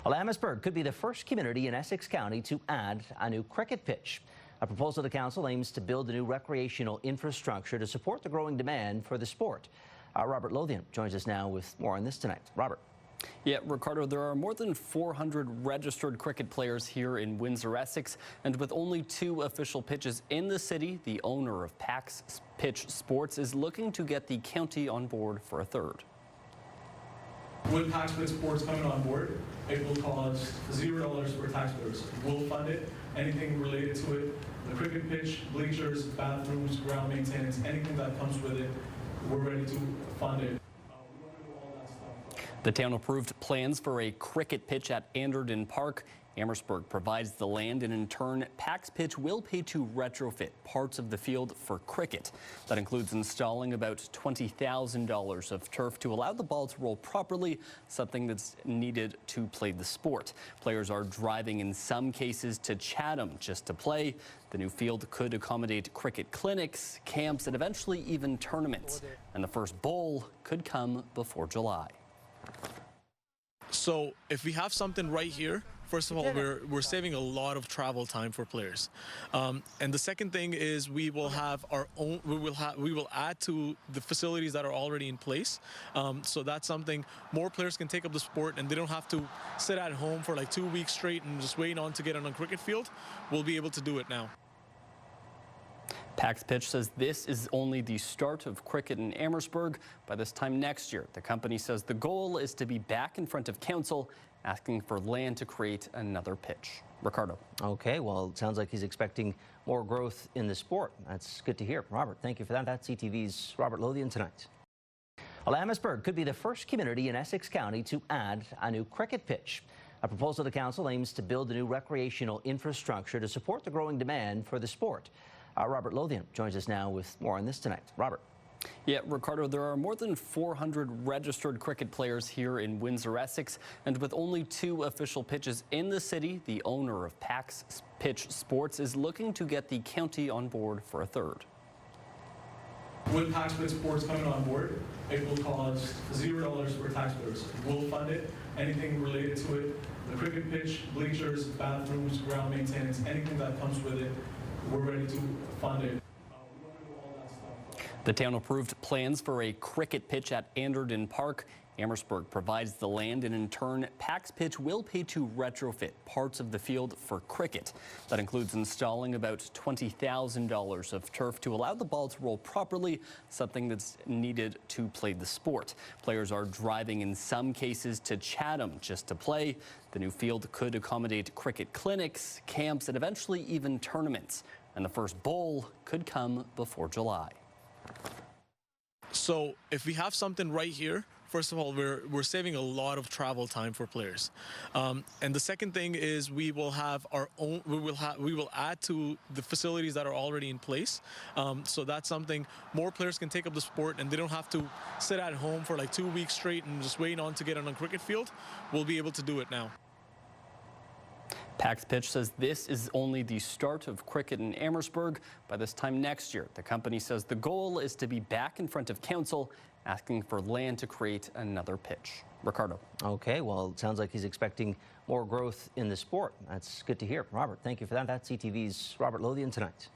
Well, Optimist could be the first community in Essex County to add a new cricket pitch. A proposal to council aims to build a new recreational infrastructure to support the growing demand for the sport. Robert Lothian joins us now with more on this tonight. Robert. Yeah, Ricardo, there are more than 400 registered cricket players here in Windsor, Essex, and with only 2 official pitches in the city, the owner of Pax Pitch Sports is looking to get the county on board for a third. With Pax Pitch Sports coming on board, it will cost $0 for taxpayers. We'll fund it, anything related to it, the cricket pitch, bleachers, bathrooms, ground maintenance, anything that comes with it, we're ready to fund it. The town approved plans for a cricket pitch at Anderton Park. Amherstburg provides the land, and in turn, Pax Pitch will pay to retrofit parts of the field for cricket. That includes installing about $20,000 of turf to allow the ball to roll properly, something that's needed to play the sport. Players are driving in some cases to Chatham just to play. The new field could accommodate cricket clinics, camps, and eventually even tournaments. And the first bowl could come before July. So if we have something right here, first of all, we're saving a lot of travel time for players, and the second thing is we will have our own. We will add to the facilities that are already in place. So that's something more players can take up the sport, and they don't have to sit at home for like 2 weeks straight and just wait on to get on a cricket field. We'll be able to do it now. Pax Pitch says this is only the start of cricket in Amherstburg. By this time next year, the company says the goal is to be back in front of council, asking for land to create another pitch. Ricardo. Okay, well, it sounds like he's expecting more growth in the sport. That's good to hear. Robert, thank you for that. That's ETV's Robert Lothian tonight. Well, Optimist could be the first community in Essex County to add a new cricket pitch. A proposal to council aims to build a new recreational infrastructure to support the growing demand for the sport. Robert Lothian joins us now with more on this tonight. Robert. Yeah, Ricardo, there are more than 400 registered cricket players here in Windsor, Essex, and with only 2 official pitches in the city, the owner of Pax Pitch Sports is looking to get the county on board for a third. With Pax Pitch Sports coming on board, it will cost $0 for taxpayers. We'll fund it, anything related to it, the cricket pitch, bleachers, bathrooms, ground maintenance, anything that comes with it, we're ready to fund it. The town approved plans for a cricket pitch at Anderton Park. Amherstburg provides the land, and in turn, Pax Pitch will pay to retrofit parts of the field for cricket. That includes installing about $20,000 of turf to allow the ball to roll properly, something that's needed to play the sport. Players are driving in some cases to Chatham just to play. The new field could accommodate cricket clinics, camps, and eventually even tournaments. And the first bowl could come before July. So if we have something right here, first of all, we're saving a lot of travel time for players, and the second thing is we will have our own. We will add to the facilities that are already in place. So that's something more players can take up the sport, and they don't have to sit at home for like 2 weeks straight and just wait on to get on a cricket field. We'll be able to do it now. Pax Pitch says this is only the start of cricket in Amherstburg. By this time next year, the company says the goal is to be back in front of council, asking for land to create another pitch. Ricardo. Okay, well, it sounds like he's expecting more growth in the sport. That's good to hear. Robert, thank you for that. That's ETV's Robert Lothian tonight.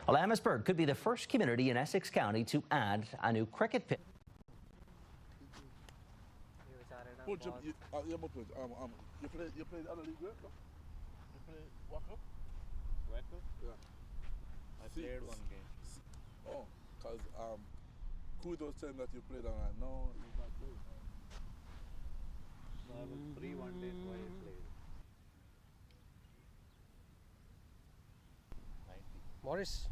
Well, Optimist could be the first community in Essex County to add a new cricket pitch. You play the other league, right? You play World Cup? World Cup? Yeah. I played one game. Oh, because Kudos saying that you played and I know he's not playing. No, I was free one day, so I played. 90. Morris.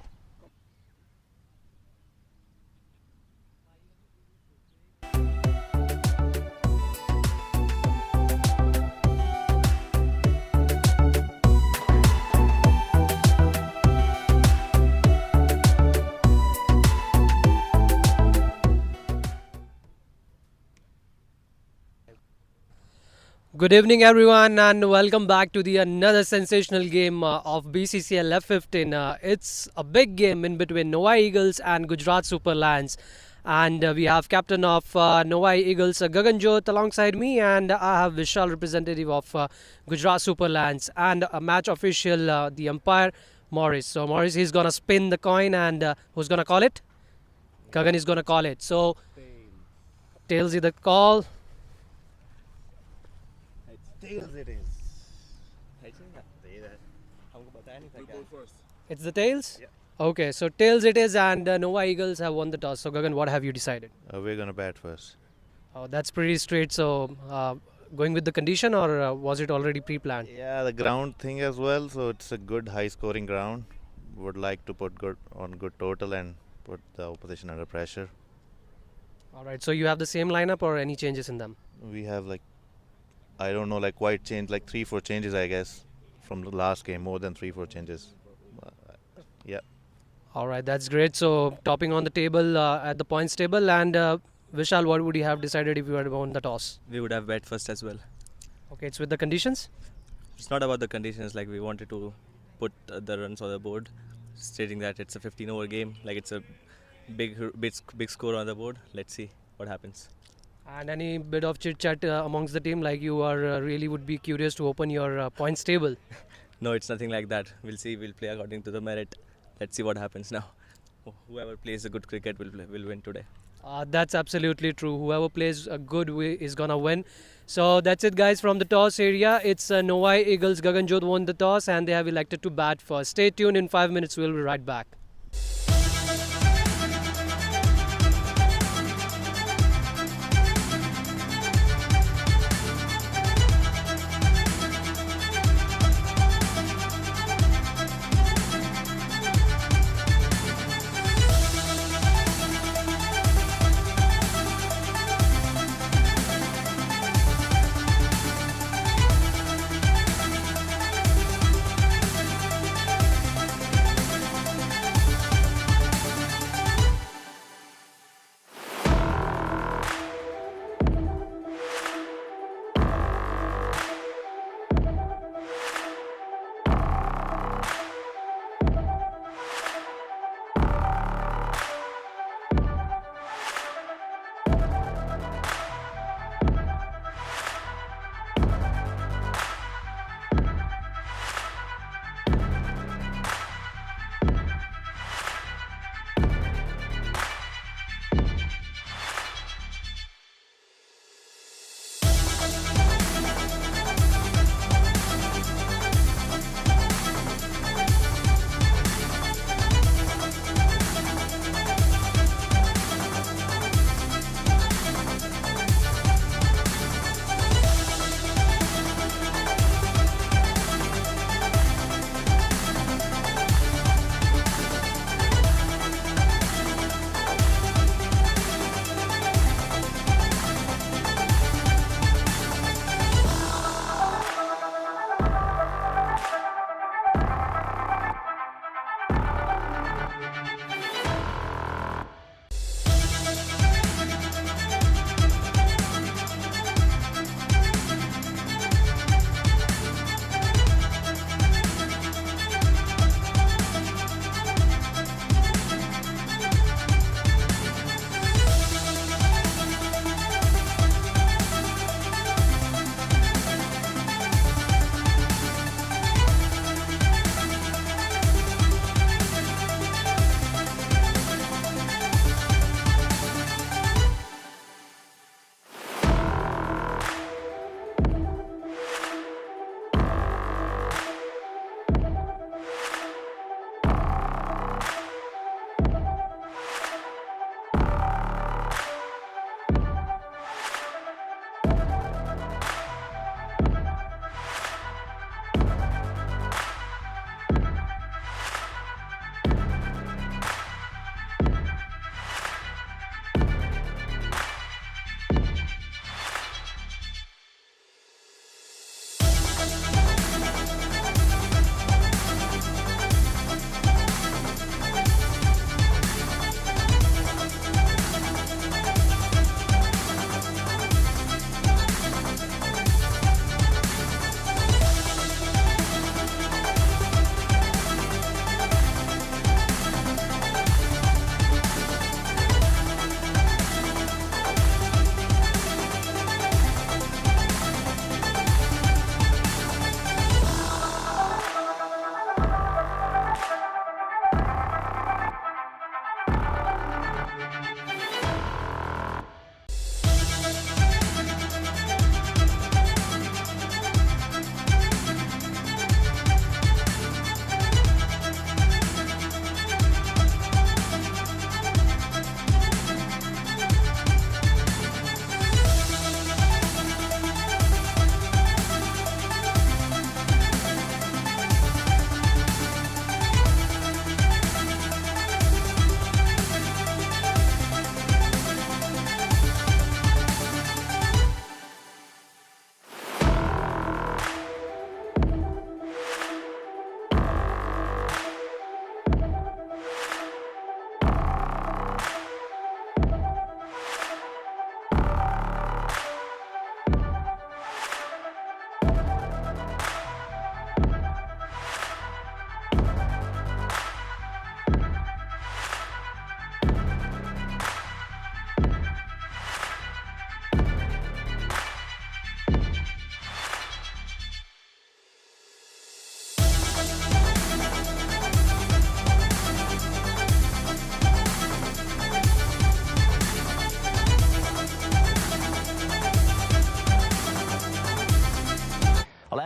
Good evening everyone, and welcome back to the another sensational game of BCCL F15. It's a big game in between Novi Eagles and Gujarat Super Lions, And we have captain of Novi Eagles, Gaganjot, alongside me, and I have Vishal, representative of Gujarat Super Lions, and a match official, the umpire, Morris. So Morris, he's gonna spin the coin, and who's gonna call it? Gagan is gonna call it. So tails is the call. Tails it is. हमको बताया नहीं था We क्या. go first. It's the tails? Yeah. Okay, so tails it is, and Novi Eagles have won the toss. So Gagan, what have you decided? We're gonna bat first. Oh, that's pretty straight. So going with the condition, or was it already pre-planned? Yeah, the ground thing as well. So it's a good high-scoring ground. Would like to put good total and put the opposition under pressure. All right. So you have the same lineup, or any changes in them? We have I don't know, quite change, 3-4 changes, I guess, from the last game. More than 3-4 changes. Yeah. All right, that's great. So topping on the table at the points table, and Vishal, what would you have decided if you had won the toss? We would have bet first as well. Okay, it's with the conditions. It's not about the conditions, we wanted to put the runs on the board, stating that it's a 15-over game, it's a big score on the board. Let's see what happens. And any bit of chit chat amongst the team, you are really would be curious to open your points table. No, it's nothing like that. We'll see. We'll play according to the merit. Let's see what happens now. Whoever plays a good cricket will win today. That's absolutely true. Whoever plays a good way is gonna win. So that's it, guys, from the toss area. It's Novi Eagles. Gaganjot won the toss, and they have elected to bat first. Stay tuned. In 5 minutes, we'll be right back.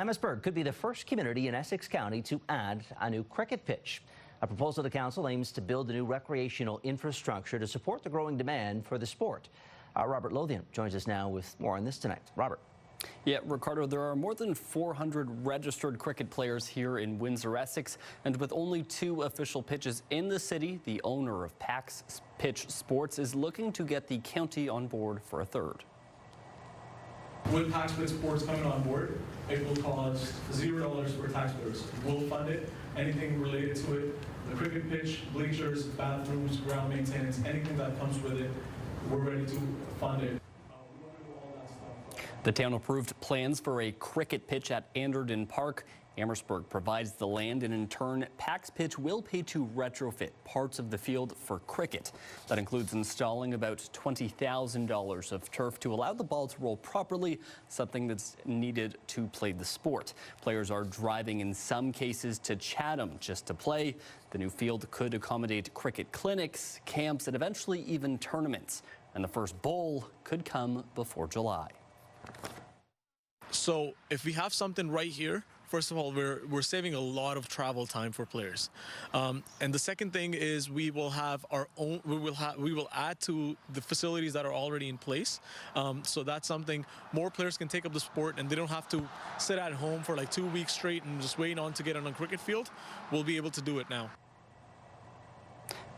Amherstburg could be the first community in Essex County to add a new cricket pitch. A proposal to council aims to build a new recreational infrastructure to support the growing demand for the sport. Robert Lothian joins us now with more on this tonight. Robert. Yeah, Ricardo, there are more than 400 registered cricket players here in Windsor, Essex, and with only 2 official pitches in the city, the owner of Pax Pitch Sports is looking to get the county on board for a third. With Pax Pitch Sports coming on board, it will cost $0 for taxpayers. We'll fund it, anything related to it, the cricket pitch, bleachers, bathrooms, ground maintenance, anything that comes with it, we're ready to fund it. The town approved plans for a cricket pitch at Anderden Park. Amherstburg provides the land, and in turn, Pax Pitch will pay to retrofit parts of the field for cricket. That includes installing about $20,000 of turf to allow the ball to roll properly, something that's needed to play the sport. Players are driving in some cases to Chatham just to play. The new field could accommodate cricket clinics, camps, and eventually even tournaments. And the first bowl could come before July. So if we have something right here, first of all, we're saving a lot of travel time for players, and the second thing is we will have our own. We will add to the facilities that are already in place. So that's something more players can take up the sport, and they don't have to sit at home for like 2 weeks straight and just wait on to get on a cricket field. We'll be able to do it now.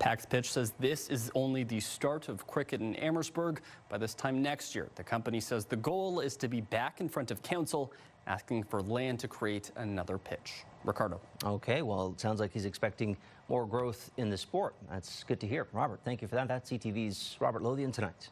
Pax Pitch says this is only the start of cricket in Amherstburg. By this time next year, the company says the goal is to be back in front of council, asking for land to create another pitch. Ricardo. Okay, well, it sounds like he's expecting more growth in the sport. That's good to hear. Robert, thank you for that. That's ETV's Robert Lothian tonight.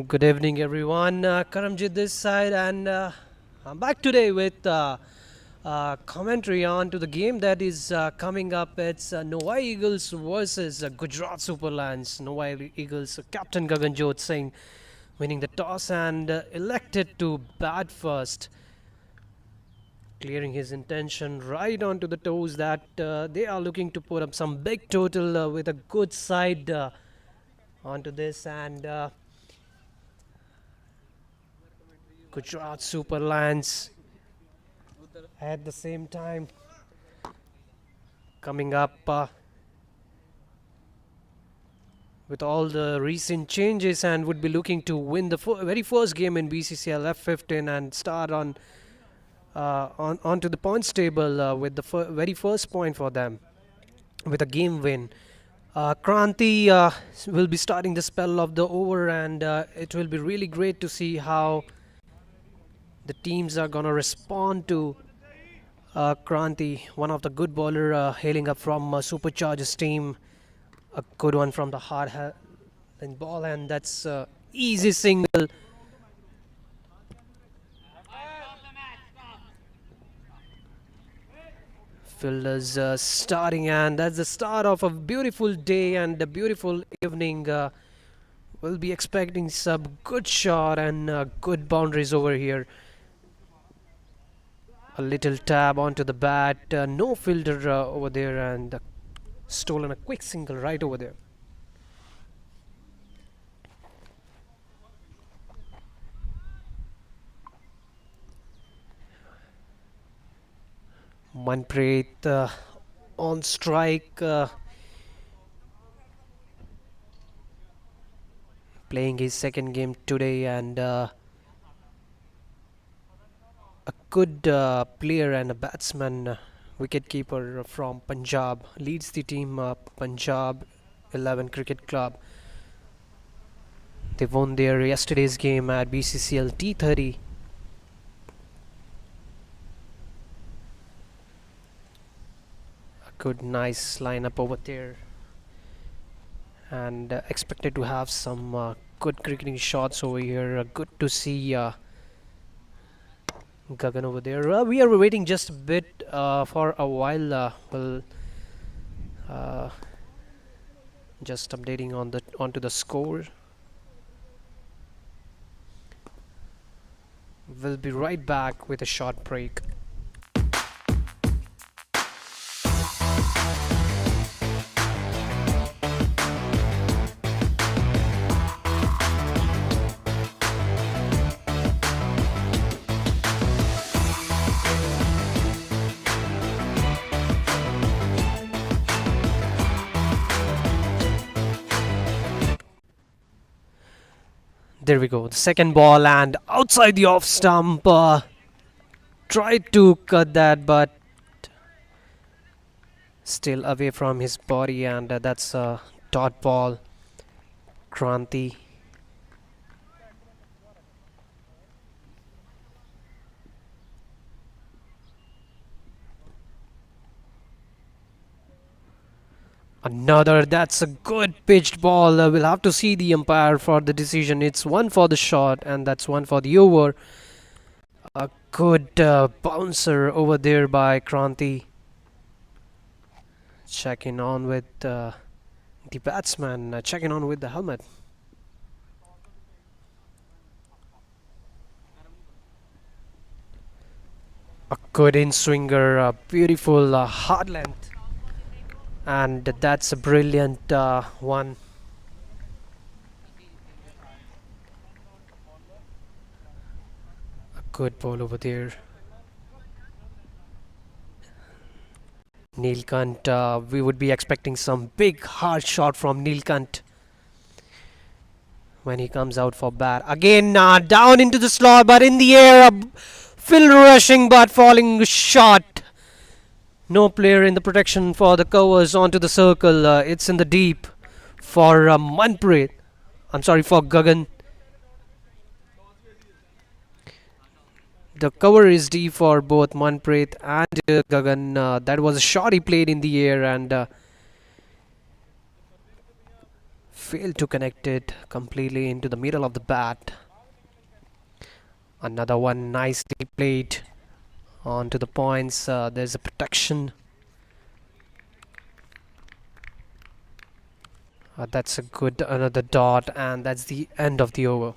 Good evening, everyone. Karamjit this side, and I'm back today with commentary on to the game that is coming up. It's Novi Eagles versus Gujarat Super Lions. Novi Eagles captain Gaganjot Singh winning the toss and elected to bat first, clearing his intention right onto the toes that they are looking to put up some big total with a good side onto this, and Gujarat Super Lions at the same time coming up with all the recent changes and would be looking to win the very first game in BCCL F15 and start onto the points table with the very first point for them with a game win. Kranti will be starting the spell of the over, and it will be really great to see how the teams are going to respond to Kranti, one of the good bowler hailing up from Superchargers team. A good one from the hard and ball, and that's easy single. Fielders starting, and that's the start of a beautiful day and a beautiful evening. We'll be expecting some good shot and good boundaries over here. A little tab onto the bat, no fielder over there, and stolen a quick single right over there. Manpreet on strike, playing his second game today, and a good player and a batsman, wicketkeeper from Punjab, leads the team Punjab 11 Cricket Club. They won their yesterday's game at BCCL T30. A good nice lineup over there, and expected to have some good cricketing shots over here. Good to see Gagan over there. We are waiting just a bit for a while. We'll just updating onto the score. We'll be right back with a short break. There we go, the second ball, and outside the off stump. Tried to cut that, but still away from his body, and that's a dot ball. Kranti. Another, that's a good pitched ball. We'll have to see the umpire for the decision. It's one for the shot, and that's one for the over. A good bouncer over there by Kranti. Checking on with the batsman, checking on with the helmet. A good in-swinger, a beautiful hard length. And that's a brilliant one. A good ball over there. Neelkant, we would be expecting some big hard shot from Neelkant when he comes out for bat. Again, down into the slot, but in the air, Phil rushing but falling short. No player in the protection for the covers onto the circle. It's in the deep for Manpreet. I'm sorry, for Gagan. The cover is deep for both Manpreet and Gagan. That was a shot he played in the air and failed to connect it completely into the middle of the bat. Another one nicely played On to the points. There's a protection. That's a good another dot, and that's the end of the over.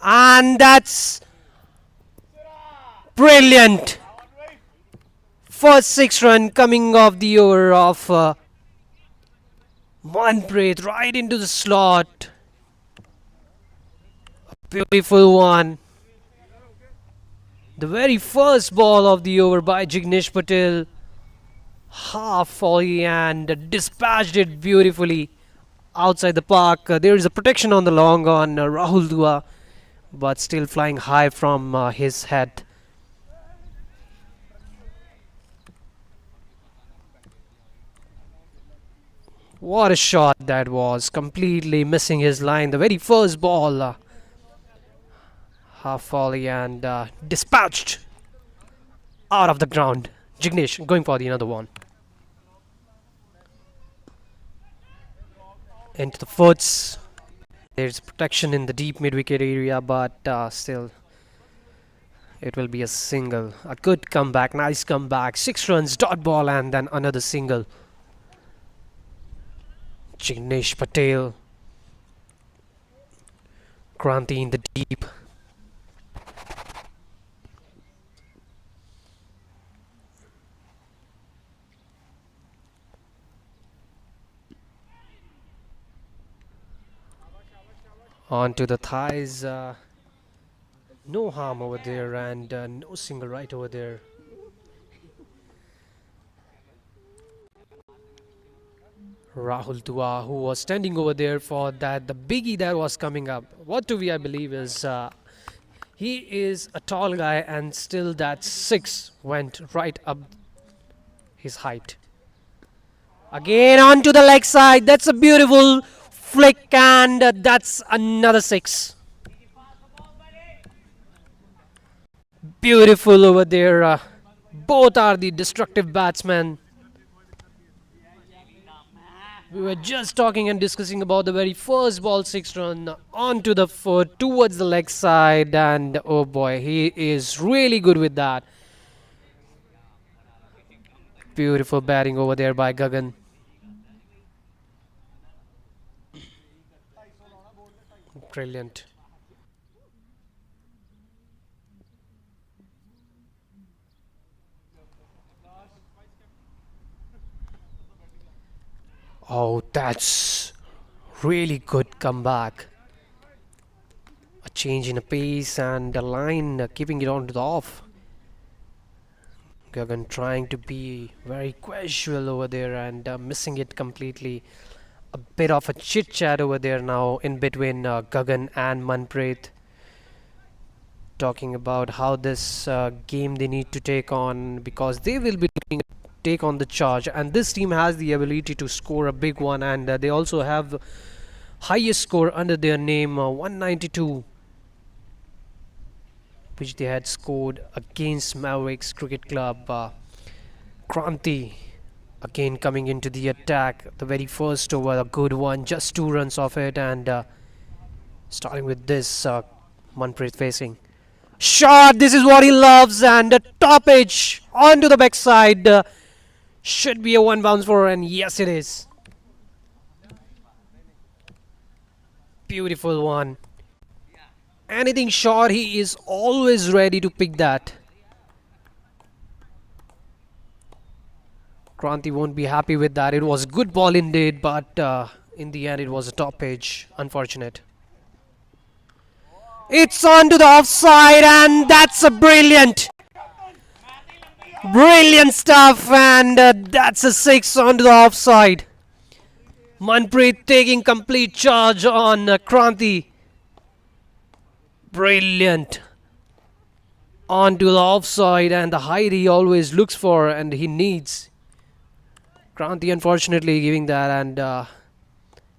And that's brilliant. First 6 run coming off the over of Manpreet right into the slot. A beautiful one. The very first ball of the over by Jignesh Patel. Half volley and dispatched it beautifully outside the park. There is a protection on the long on Rahul Dua, but still flying high from his head. What a shot that was, completely missing his line. The very first ball, half volley and dispatched out of the ground. Jignesh going for the another one. Into the foots. There's protection in the deep mid-wicket area, but still it will be a single. A good comeback, nice comeback. 6 runs, dot ball, and then another single. Jignesh Patel. Kranti in the deep. On to the thighs. No harm over there, and no single right over there. Rahul Dua, who was standing over there for that, the biggie that was coming up. What do we, I believe, is he is a tall guy, and still that 6 went right up his height. Again onto the leg side. That's a beautiful flick, and that's another 6. Beautiful over there. Both are the destructive batsmen. We were just talking and discussing about the very first ball, 6 run onto the foot towards the leg side, and oh boy, he is really good with that. Beautiful batting over there by Gagan. Brilliant. Oh, that's really good comeback. A change in a pace and a line, keeping it on to the off. Gagan trying to be very casual over there and missing it completely. A bit of a chit chat over there now in between Gagan and Manpreet, talking about how this game they need to take on, because they will be looking take on the charge, and this team has the ability to score a big one, and they also have the highest score under their name, 192, which they had scored against Mavericks Cricket Club. Kranti again coming into the attack. The very first over, a good one, just 2 runs off it, and starting with this, Manpreet facing shot. This is what he loves, and a top edge onto the backside. Should be a 1 bounce for, and yes it is. Beautiful one. Anything short, he is always ready to pick that. Kranti won't be happy with that. It was good ball indeed, but in the end it was a top pitch. Unfortunate. It's on to the offside, and that's a brilliant stuff, and that's a 6 onto the offside. Manpreet taking complete charge on Kranti. Brilliant. Onto the offside, and the height he always looks for and he needs. Kranti unfortunately giving that, and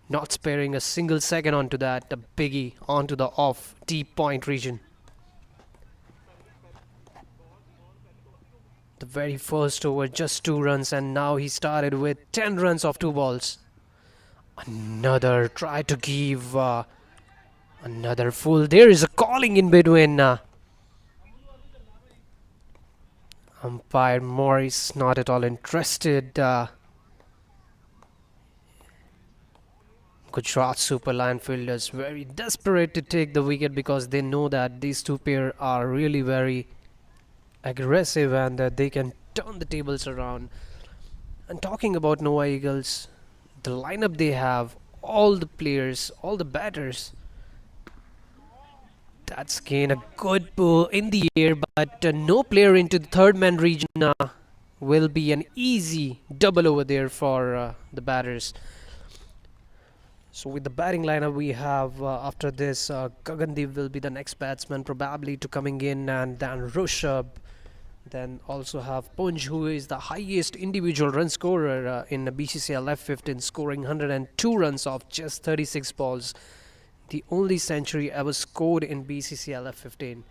not sparing a single second onto that. The biggie onto the off deep point region. The very first over, just 2 runs, and now he started with 10 runs off 2 balls. Another try to give another full. There is a calling in between. Umpire Morris not at all interested. Gujarat Super Lion fielders very desperate to take the wicket because they know that these two pairs are really very aggressive and that they can turn the tables around. And talking about Novi Eagles, the lineup they have, all the players, all the batters, that's again a good pull in the air, but no player into the third man region will be an easy double over there for the batters. So with the batting lineup we have after this, Gagandeep will be the next batsman probably to coming in, and then Rushabh. Then also have Punj, who is the highest individual run scorer in the BCCL F15, scoring 102 runs off just 36 balls. The only century ever scored in BCCL F15.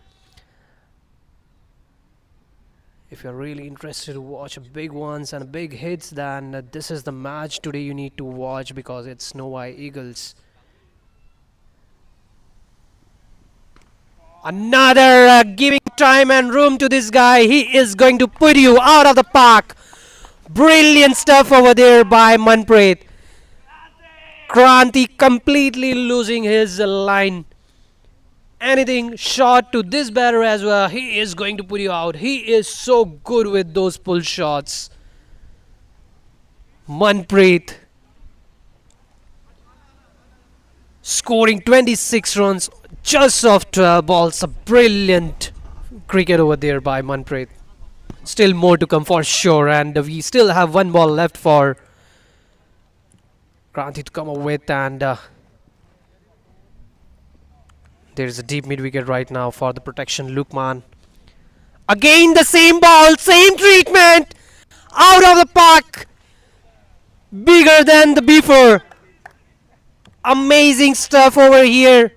If you're really interested to watch big ones and big hits, then this is the match today you need to watch, because it's Novi Eagles. Another giving time and room to this guy. He is going to put you out of the park. Brilliant stuff over there by Manpreet. Kranti completely losing his line. Anything short to this batter as well, he is going to put you out. He is so good with those pull shots. Manpreet scoring 26 runs just off 12 balls. A brilliant cricket over there by Manpreet. Still more to come for sure, and we still have 1 ball left for Kranti to come up with, and there is a deep mid wicket right now for the protection. Lukman. Again the same ball, same treatment. Out of the park. Bigger than the before. Amazing stuff over here.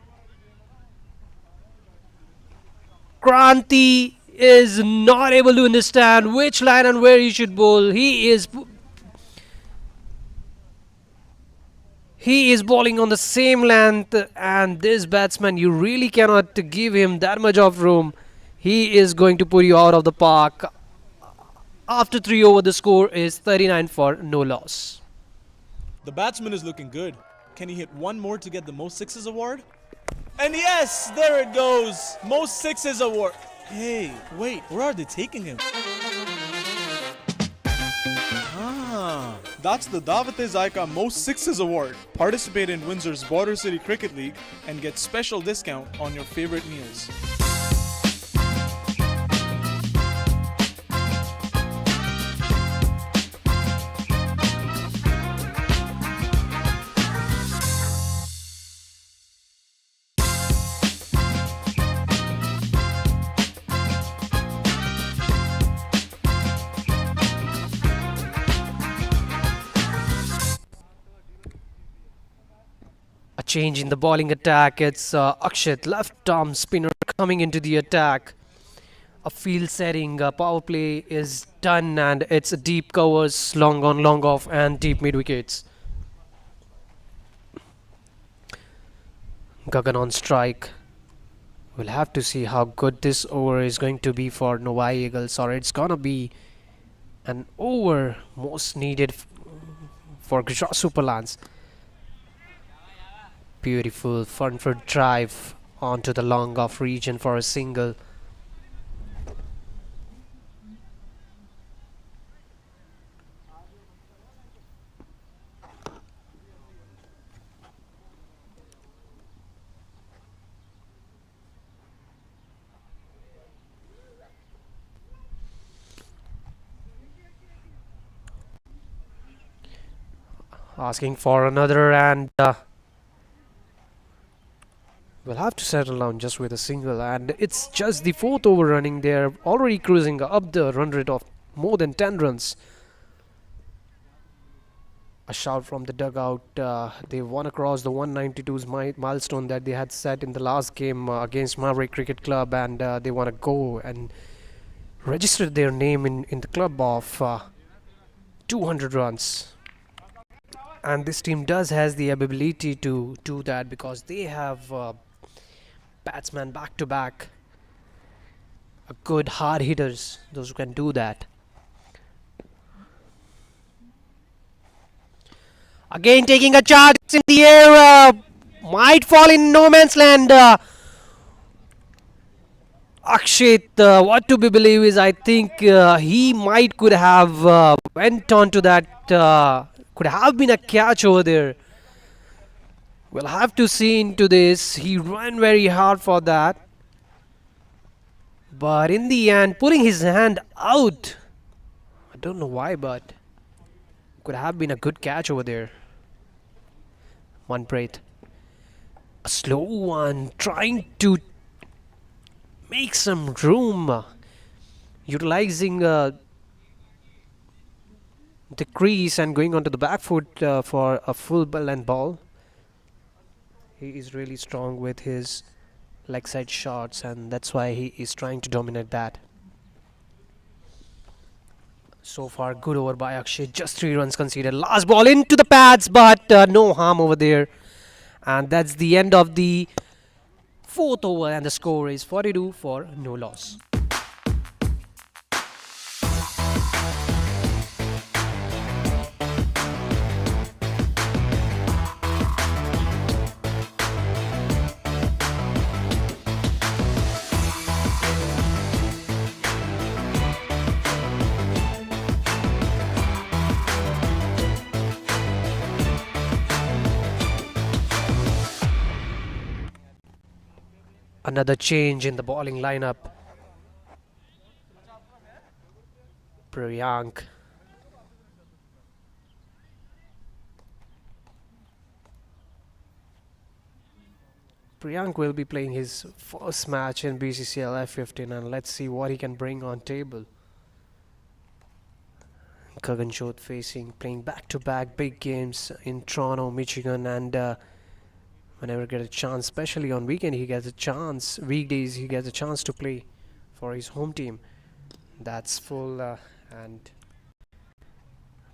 Kranti is not able to understand which line and where he should bowl. He is bowling on the same length, and this batsman, you really cannot give him that much of room. He is going to put you out of the park. After 3 over, the score is 39 for no loss. The batsman is looking good. Can he hit 1 more to get the most sixes award? And yes, there it goes. Most sixes award. Hey, wait, where are they taking him? That's the Davat-e-Zaika Most Sixes Award. Participate in Windsor's Border City Cricket League and get special discount on your favorite meals. Change in the bowling attack. It's Akshit, left arm spinner, coming into the attack. A field setting power play is done, and it's deep covers, long on, long off, and deep mid wickets. Gagan on strike. We'll have to see how good this over is going to be for Novi Eagles, or it's gonna be an over most needed for Gujarat Super Lions. Beautiful front foot drive onto the long off region for a single. Asking for another, and we'll have to settle down just with a single. And it's just the fourth over running. They're already cruising up the run rate of more than 10 runs. A shout from the dugout. They won across the 192's milestone that they had set in the last game against Maverick Cricket Club, and they want to go and register their name in the club of 200 runs. And this team has the ability to do that because they have batsmen back to back, a good hard hitters, those who can do that. Again taking a charge in the air, might fall in no man's land. Akshit, what to be believe is I think he could have went on to that, could have been a catch over there. We'll have to see into this. He ran very hard for that, but in the end putting his hand out, I don't know why, but could have been a good catch over there. Manpreet, a slow one, trying to make some room, utilizing the crease and going onto the back foot for a full length ball. He is really strong with his leg side shots, and that's why he is trying to dominate that. So far, good over by Akshay. Just 3 runs conceded. Last ball into the pads, but no harm over there. And that's the end of the 4th over, and the score is 42 for no loss. Another change in the bowling lineup. Priyank. Priyank will be playing his first match in BCCL F15, and let's see what he can bring on table. Gagan playing back-to-back big games in Toronto, Michigan, and whenever get a chance, especially on weekend, he gets a chance. Weekdays, he gets a chance to play for his home team. That's full and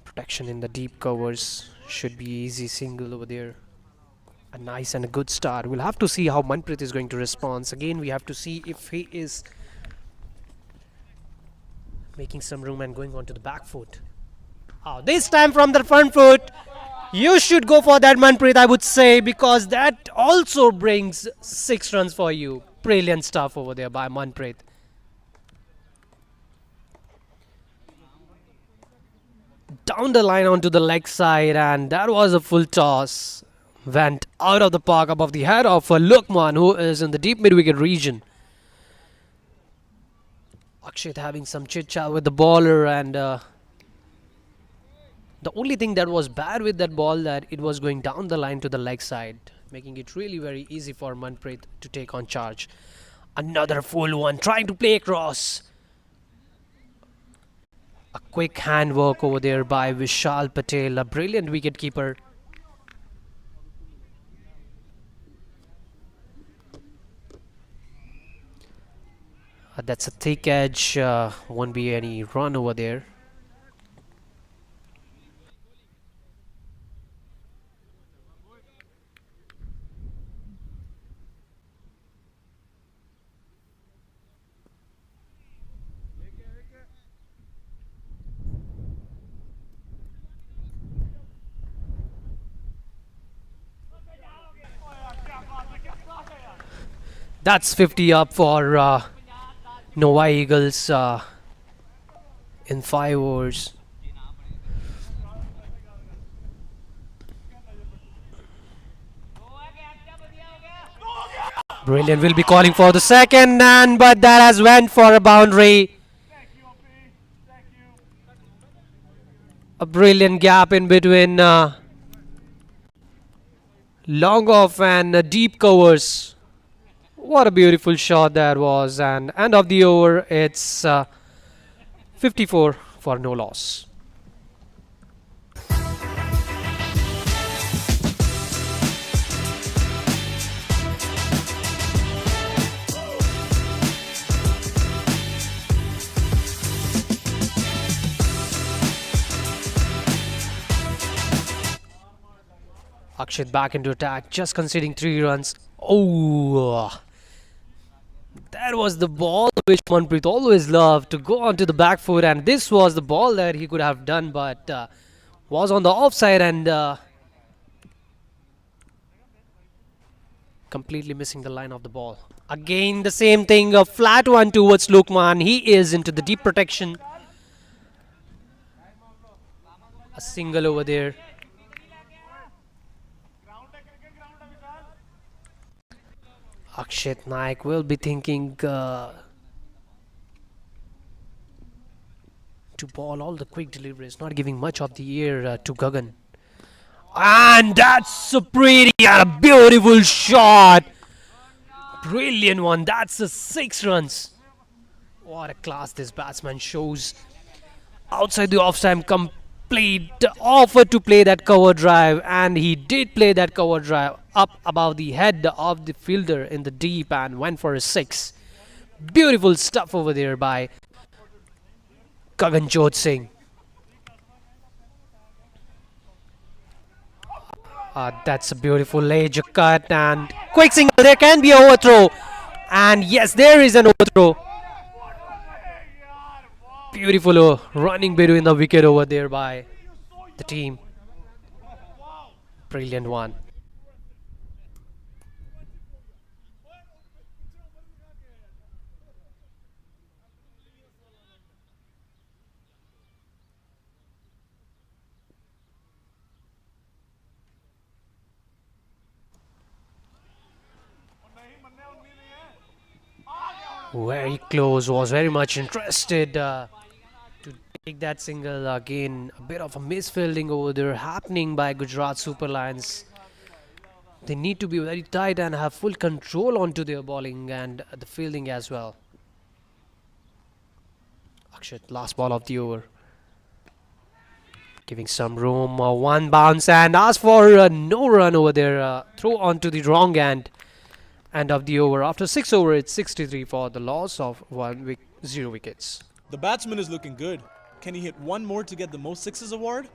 protection in the deep covers. Should be easy single over there. A nice and a good start. We'll have to see how Manpreet is going to respond. Again, we have to see if he is making some room and going onto the back foot. This time from the front foot. You should go for that, Manpreet, I would say, because that also brings 6 runs for you. Brilliant stuff over there by Manpreet. Down the line onto the leg side, and that was a full toss. Went out of the park above the head of Lukman, who is in the deep mid-wicket region. Akshit having some chit-chat with the bowler, and the only thing that was bad with that ball, that it was going down the line to the leg side, making it really very easy for Manpreet to take on charge. Another full one, trying to play across. A quick handwork over there by Vishal Patel, a brilliant wicketkeeper. That's a thick edge, won't be any run over there. That's 50 up for Novi Eagles in 5 overs. Brilliant, will be calling for the second, but that has went for a boundary. A brilliant gap in between Long off and deep covers. What a beautiful shot that was. And end of the over, it's 54 for no loss. Akshat back into attack, just conceding 3 runs. Oh, that was the ball which Manpreet always loved, to go onto the back foot, and this was the ball that he could have done, but was on the offside and completely missing the line of the ball. Again the same thing, a flat one towards Lukman. He is into the deep protection. A single over there. Akshat Naik will be thinking to ball all the quick deliveries, not giving much of the air to Gagan. And that's a pretty and a beautiful shot. Brilliant one. That's a 6 runs. What a class this batsman shows. Outside the off time, complete offer to play that cover drive, and he did play that cover drive up above the head of the fielder in the deep and went for a 6. Beautiful stuff over there by Gaganjot Singh. That's a beautiful edge cut and quick single. There can be an overthrow, and yes, there is an overthrow. Beautiful running between the wicket over there by the team. Brilliant one. Very close, was very much interested to take that single. Again, a bit of a misfielding over there happening by Gujarat Super Lions. They need to be very tight and have full control onto their bowling and the fielding as well. Akshat, last ball of the over. Giving some room, one bounce and ask for no run over there. Throw onto the wrong end. End of the over. After 6 overs, it's 63 for the loss of 0 wickets. The batsman is looking good. Can he hit one more to get the most sixes award?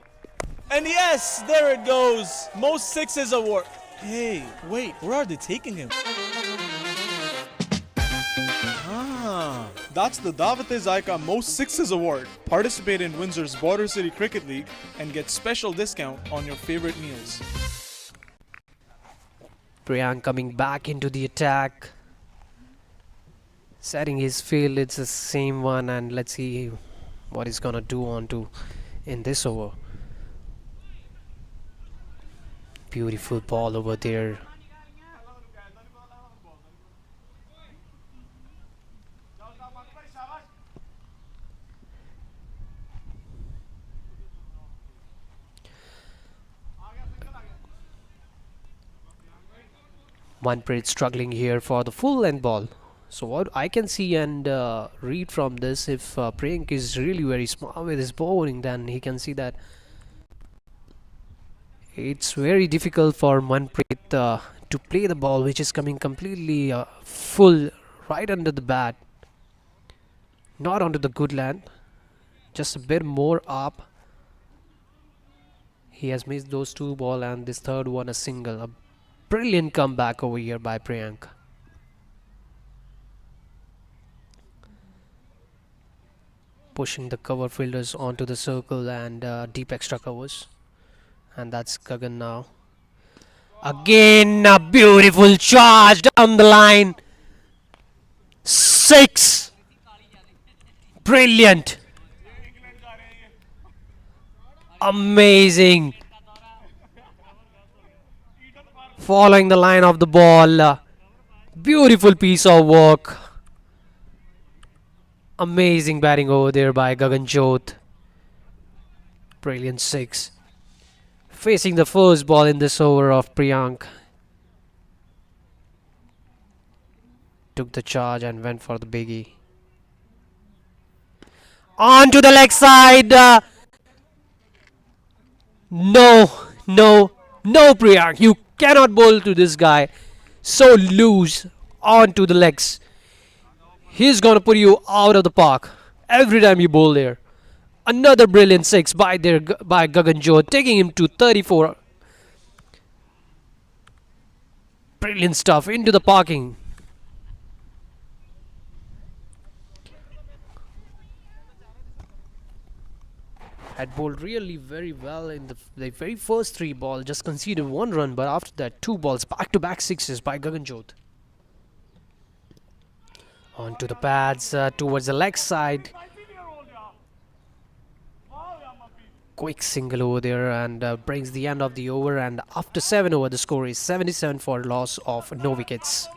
And yes, there it goes. Most sixes award. Hey, wait, where are they taking him? That's the Dawat-e Zaika Most Sixes Award. Participate in Windsor's Border City Cricket League and get special discount on your favorite meals. Priyank coming back into the attack, setting his field. It's the same one, and let's see what he's gonna do onto in this over. Beautiful ball over there. Manpreet struggling here for the full length ball. So what I can see and read from this, if Priyank is really very smart with his bowling, then he can see that it's very difficult for Manpreet to play the ball which is coming completely full right under the bat, not onto the good land, just a bit more up. He has missed those 2 balls and this third one a single. A brilliant comeback over here by Priyank. Pushing the cover fielders onto the circle and deep extra covers. And that's Gagan now. Again, a beautiful charge down the line. 6. Brilliant. Amazing. Following the line of the ball. Beautiful piece of work. Amazing batting over there by Gaganjot. Brilliant 6. Facing the first ball in this over of Priyank. took the charge and went for the biggie. On to the leg side. No, Priyank. You cannot bowl to this guy so loose onto the legs. He's gonna put you out of the park every time you bowl there. Another brilliant six by Gaganjot, taking him to 34. Brilliant stuff into the parking. Had bowled really very well in the very first 3 balls, just conceded 1 run, but after that 2 balls, back-to-back sixes by Gaganjot. Onto the pads towards the leg side. Quick single over there and brings the end of the over, and after 7 over the score is 77 for loss of no wickets.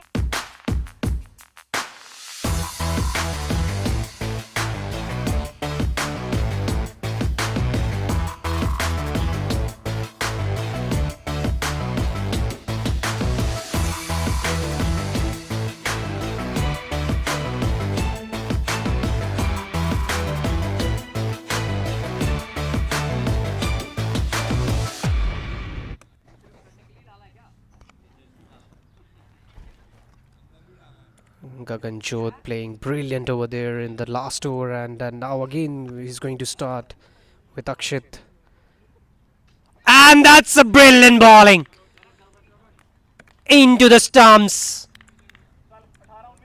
Gaganjot playing brilliant over there in the last over, and now again he's going to start with Akshit. And that's a brilliant bowling into the stumps,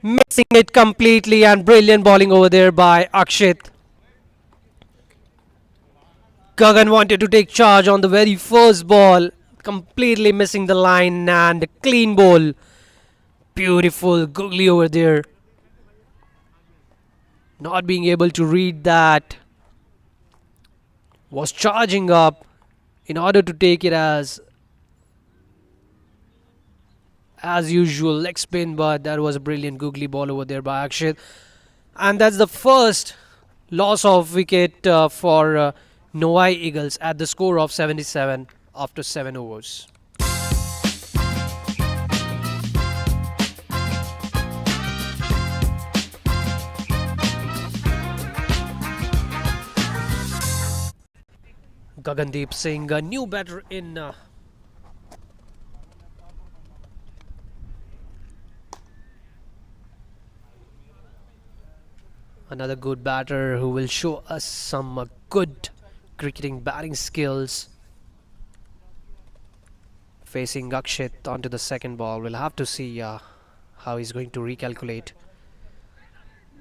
missing it completely, and brilliant bowling over there by Akshit. Gagan wanted to take charge on the very first ball, completely missing the line, and clean bowl. Beautiful googly over there. Not being able to read that. Was charging up in order to take it as usual leg spin, but that was a brilliant googly ball over there by Akshit. And that's the first loss of wicket for Novi Eagles at the score of 77 after 7 overs. Gagandeep Singh, a new batter in another good batter who will show us some good cricketing batting skills. Facing Akshit onto the second ball. We'll have to see how he's going to recalculate.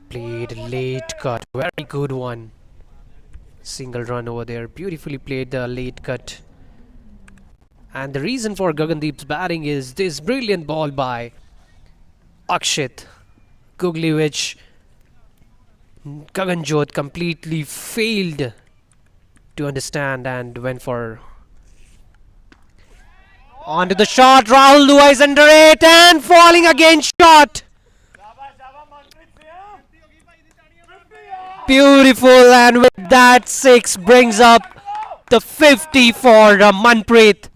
Played late cut, very good one. Single run over there, beautifully played the late cut. And the reason for Gagandeep's batting is this brilliant ball by Akshit, googly, which Gaganjot completely failed to understand and went for. Onto the shot, Rahul Dua is under it and falling again shot. Beautiful, and with that 6 brings up the 50 for Manpreet.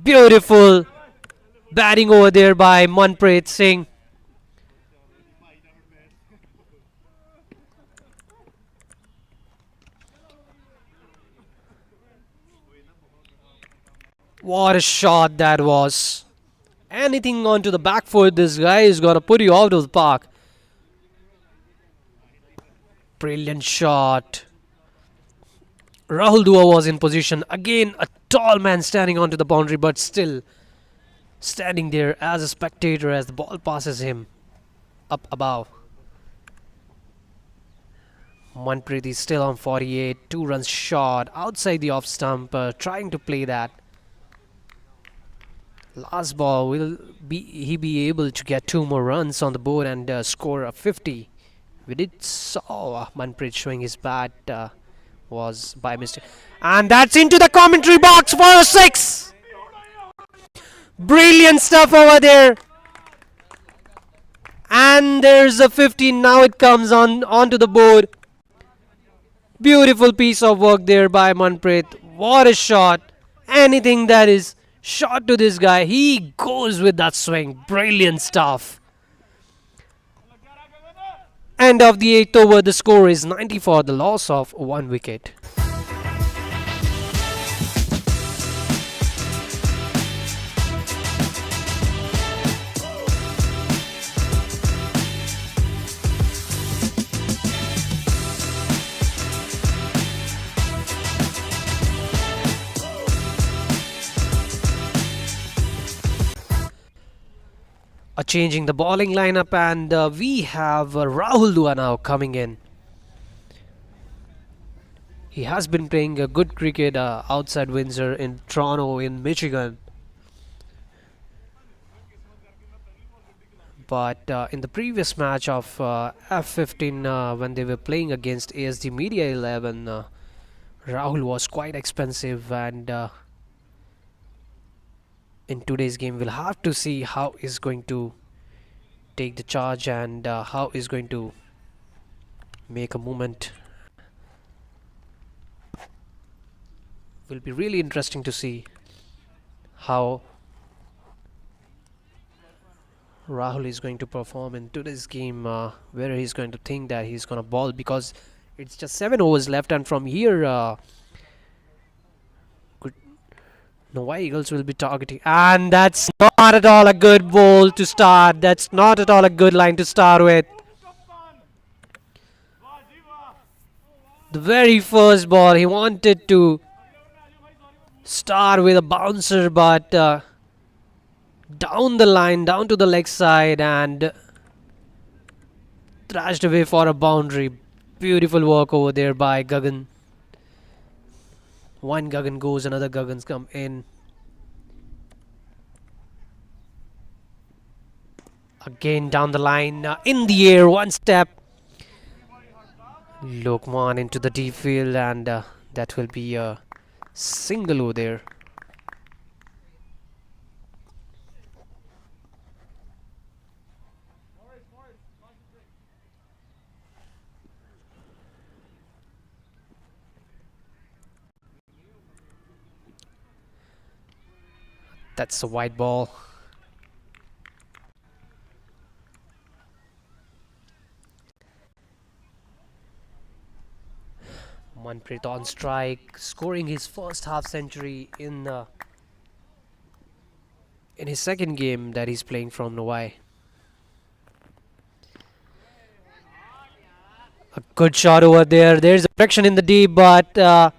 Beautiful batting over there by Manpreet Singh. What a shot that was. Anything onto the back foot, this guy is gonna put you out of the park. Brilliant shot. Rahul Dua was in position. Again, a tall man standing onto the boundary, but still standing there as a spectator as the ball passes him up above. Manpreet is still on 48. 2 runs short outside the off stump, trying to play that. Last ball, will he be able to get 2 more runs on the board and score a 50? We did saw Manpreet showing his bat was by mistake. And that's into the commentary box for a 6. Brilliant stuff over there. And there's a 15. Now it comes onto the board. Beautiful piece of work there by Manpreet. What a shot. Anything that is shot to this guy, he goes with that swing. Brilliant stuff. end of the 8th over. The score is 90 for the loss of 1 wicket. Changing the bowling lineup, and we have Rahul Dua now coming in. He has been playing a good cricket outside Windsor, in Toronto, in Michigan. But in the previous match of F15, when they were playing against ASD Media 11, Rahul was quite expensive, and in today's game we'll have to see how he's going to take the charge and how he's going to make a movement. Will be really interesting to see how Rahul is going to perform in today's game, whether he's going to think that he's going to bowl, because it's just 7 overs left, and from here Novi Eagles will be targeting, and that's not at all a good ball to start. That's not at all a good line to start with. The very first ball, he wanted to start with a bouncer, but down the line, down to the leg side, and thrashed away for a boundary. Beautiful work over there by Gagan. One Gagan goes, another Gagan's come in. Again down the line, in the air, one step. Lokman into the deep field, and that will be a single over there. That's a wide ball. Manpreet on strike, scoring his first half century in his second game that he's playing from Novi. A good shot over there. There's a direction in the deep, but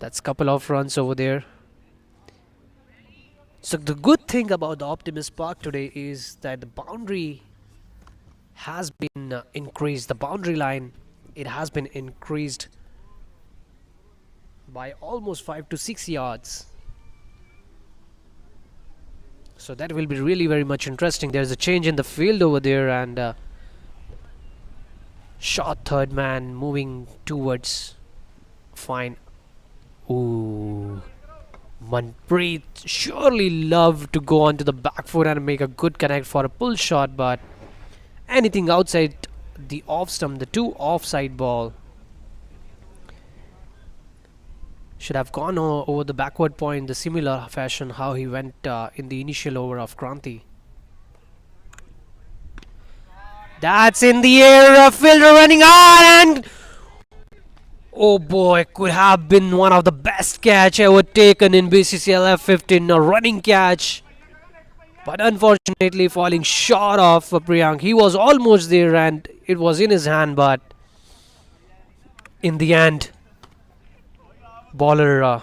that's a couple of runs over there. So the good thing about the Optimist Park today is that the boundary has been increased. The boundary line, it has been increased by almost 5 to 6 yards. So that will be really very much interesting. There's a change in the field over there, and short third man moving towards fine. Ooh, Manpreet surely loved to go onto the back foot and make a good connect for a pull shot, but anything outside the off stump, the 2 offside ball, should have gone over the backward point, the similar fashion how he went in the initial over of Kranti. That's in the air, a fielder running on, and oh boy, could have been one of the best catch ever taken in BCCL F15, a running catch. But unfortunately falling short of Priyank. He was almost there and it was in his hand, but in the end, bowler,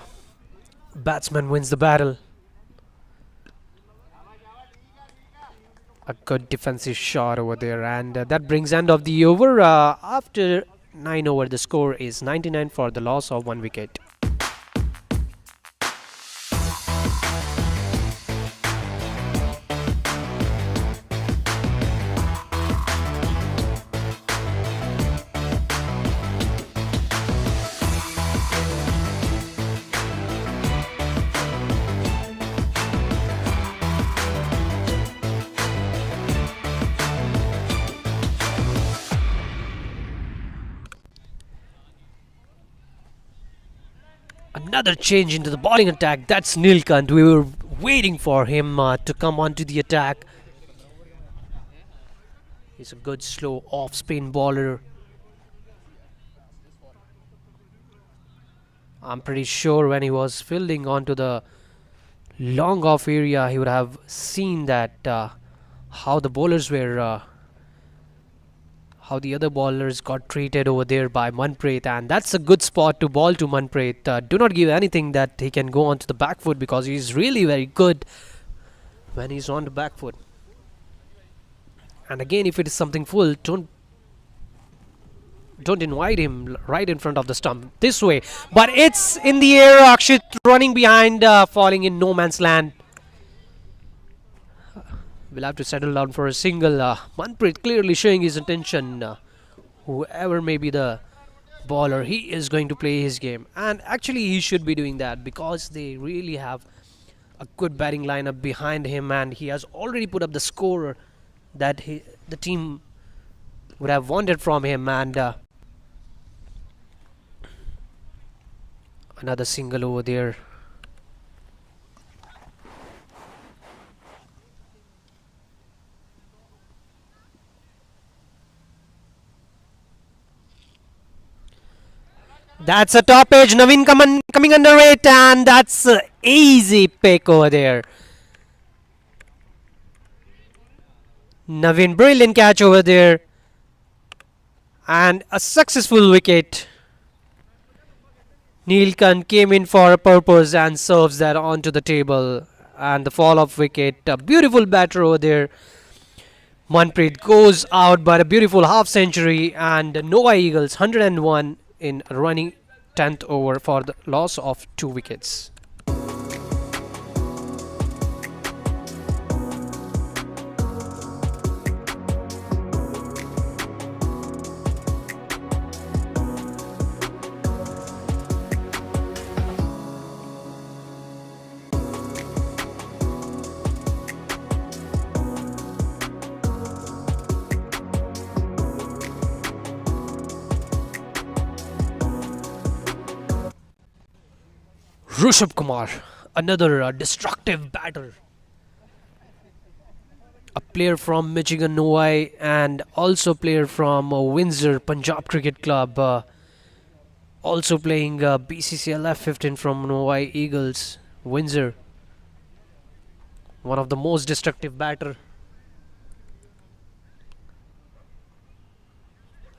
batsman wins the battle. A good defensive shot over there, and that brings end of the over. After 9 over, the score is 99 for the loss of 1 wicket. Another change into the bowling attack. That's Nilkant. We were waiting for him to come onto the attack. He's a good slow off-spin bowler. I'm pretty sure when he was fielding onto the long off area, he would have seen that how the bowlers were, how the other bowlers got treated over there by Manpreet, and that's a good spot to bowl to Manpreet. Do not give anything that he can go onto the back foot, because he's really very good when he's on the back foot. And again, if it is something full, don't invite him right in front of the stump this way, but it's in the air. Akshit running behind, falling in no man's land. We'll have to settle down for a single. Manpreet clearly showing his intention. Whoever may be the bowler, he is going to play his game, and actually he should be doing that, because they really have a good batting lineup behind him, and he has already put up the score that the team would have wanted from him. And another single over there. That's a top edge. Naveen coming under it, and that's an easy pick over there. Naveen, brilliant catch over there, and a successful wicket. Neelkant came in for a purpose and serves that onto the table, and the fall of wicket. A beautiful batter over there. Manpreet goes out by a beautiful half century, and Novi Eagles 101 in running 10th over for the loss of 2 wickets. Rishabh Kumar, another destructive batter. A player from Michigan Novi and also player from Windsor Punjab Cricket Club. Also playing BCCL F15 from Novi Eagles, Windsor. One of the most destructive batter.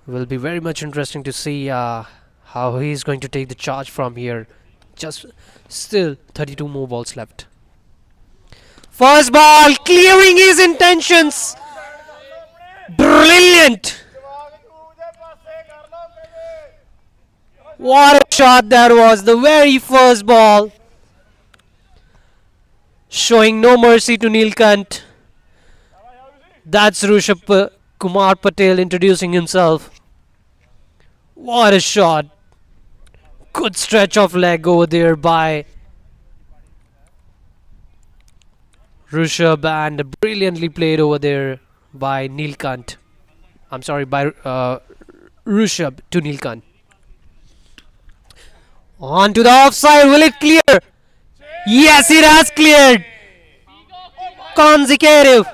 Will be very much interesting to see how he is going to take the charge from here. Just still 32 more balls left. First ball, clearing his intentions. Brilliant. What a shot that was. The very first ball. Showing no mercy to Neelkant. That's Rishabh Kumar Patel introducing himself. What a shot. Good stretch of leg over there by Rishabh, and brilliantly played over there by Neelkant. I'm sorry, by Rishabh to Neelkant. On to the offside. Will it clear? Yes, it has cleared. Consecutive.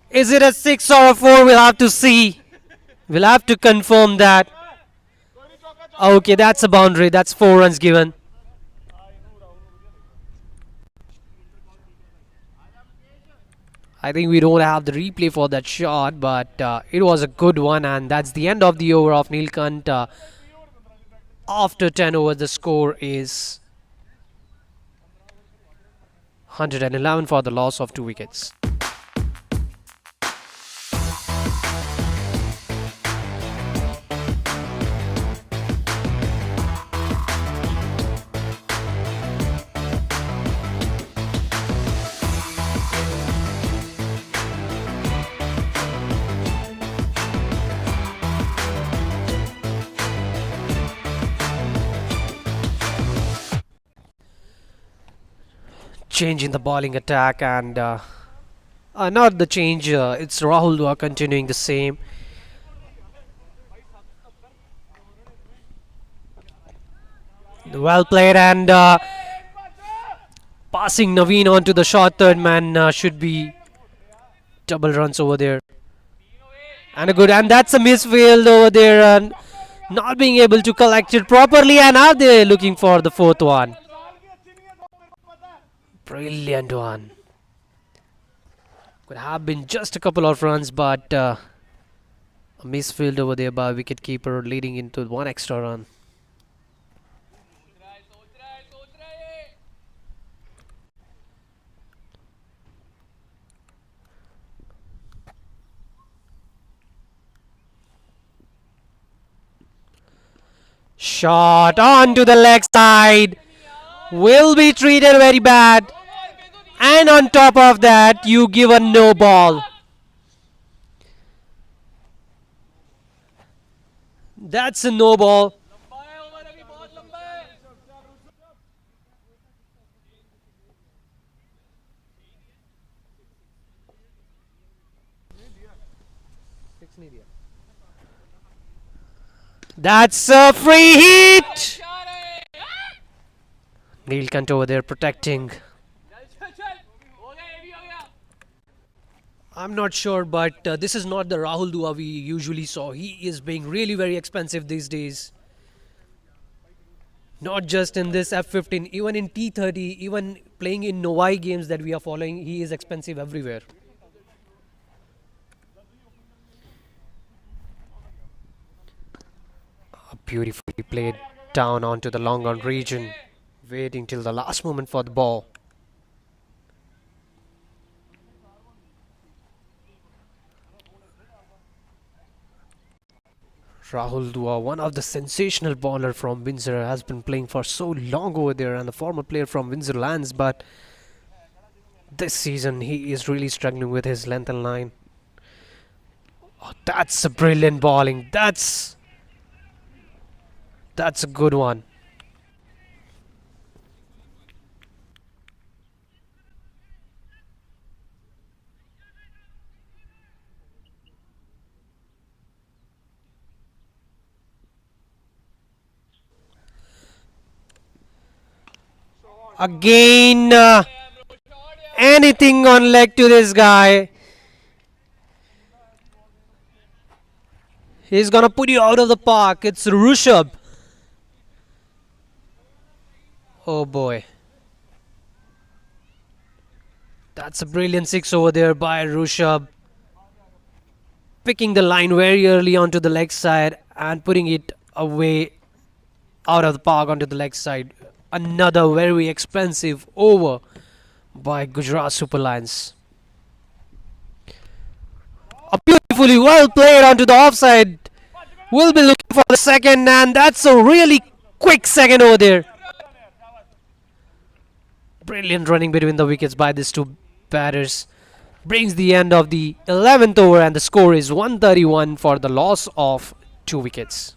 Is it a 6 or a 4? We'll have to see. We'll have to confirm that. Okay, that's a boundary. That's 4 runs given. I think we don't have the replay for that shot, but it was a good one, and that's the end of the over of Neelkant. After 10 overs, the score is 111 for the loss of 2 wickets. Change in the bowling attack, and not the change, it's Rahul Dua continuing the same. Well played, and passing Naveen onto the short third man should be double runs over there. And that's a misfield over there, and not being able to collect it properly, and now they're looking for the fourth one. Brilliant one. Could have been just a couple of runs, but a misfield over there by wicketkeeper, leading into one extra run. Shot onto the leg side. Will be treated very bad. And on top of that, you give a no ball. That's a no ball. That's a free hit. Neelkant over there protecting. I'm not sure, but this is not the Rahul Dua we usually saw. He is being really very expensive these days. Not just in this F15, even in T30, even playing in Novi games that we are following, he is expensive everywhere. Beautifully played down onto the long on region, waiting till the last moment for the ball. Rahul Dua, one of the sensational bowler from Windsor, has been playing for so long over there, and a former player from Windsor Lions, but this season he is really struggling with his length and line. Oh, that's a brilliant bowling. That's a good one. Again, anything on leg to this guy. He's gonna put you out of the park. It's Rishabh. Oh boy. That's a brilliant six over there by Rishabh. Picking the line very early onto the leg side and putting it away out of the park onto the leg side. Another very expensive over by Gujarat Super Lions. A beautifully well played onto the offside. We'll be looking for the second, and that's a really quick second over there. Brilliant running between the wickets by these two batters. Brings the end of the 11th over, and the score is 131 for the loss of 2 wickets.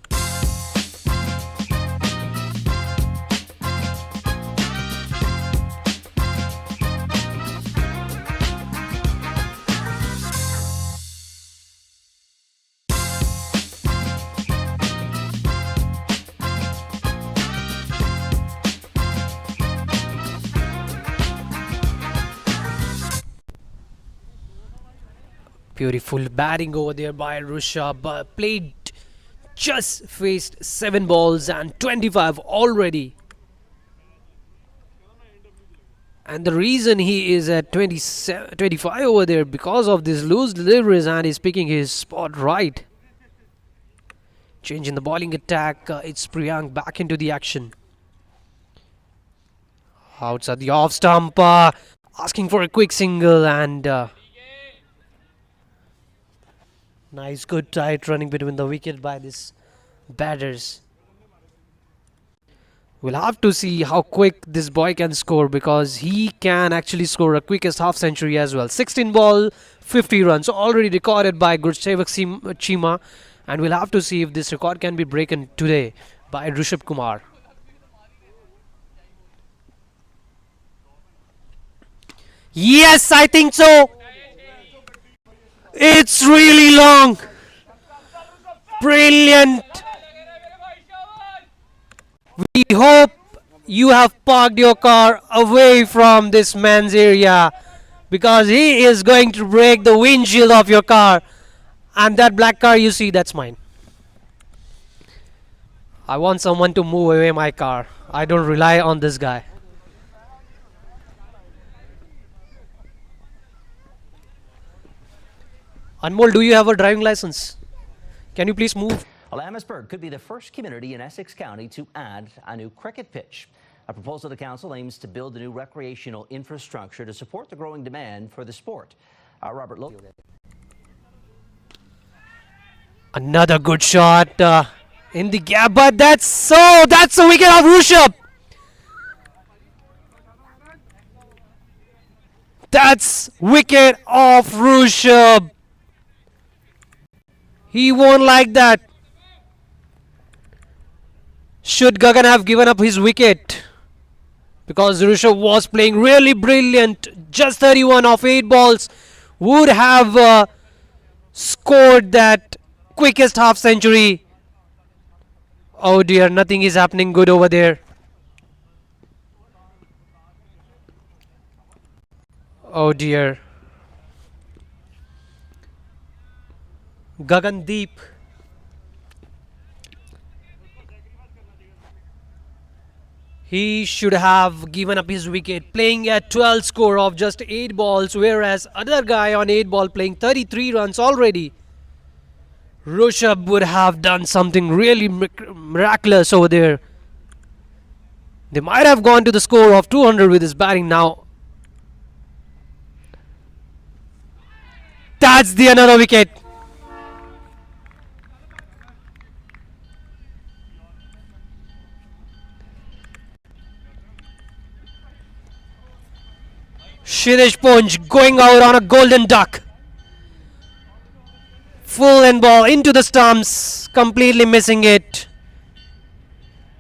Beautiful batting over there by Rishabh. Played, just faced 7 balls and 25 already. And the reason he is at 25 over there, because of these loose deliveries, and he's picking his spot right. Changing the bowling attack, it's Priyank back into the action. Outside the off stump, asking for a quick single, and nice good tight running between the wicket by these batters. We'll have to see how quick this boy can score, because he can actually score a quickest half century as well. 16 ball, 50 runs already recorded by Gurchevak Chima, and we'll have to see if this record can be broken today by Rishabh Kumar. Yes, I think so. It's really long. Brilliant. We hope you have parked your car away from this man's area, because he is going to break the windshield of your car. And that black car you see, that's mine. I want someone to move away my car. I don't rely on this guy. Anmol, do you have a driving license? Can you please move? Well, Amherstburg could be the first community in Essex County to add a new cricket pitch. A proposal to council aims to build a new recreational infrastructure to support the growing demand for the sport. Robert Lowe. Another good shot in the gap, but that's a wicket of Rishabh. That's wicket of Rishabh. He won't like that. Should Gagan have given up his wicket? Because Rishabh was playing really brilliant. Just 31 off 8 balls. Would have scored that quickest half century. Oh dear, nothing is happening good over there. Oh dear. Gagandeep. He should have given up his wicket, playing at 12 score of just 8 balls, whereas other guy on 8 ball playing 33 runs already. Rishabh would have done something really miraculous over there. They might have gone to the score of 200 with his batting now. That's the another wicket. Shirish Punj going out on a golden duck. Full end ball into the stumps, completely missing it.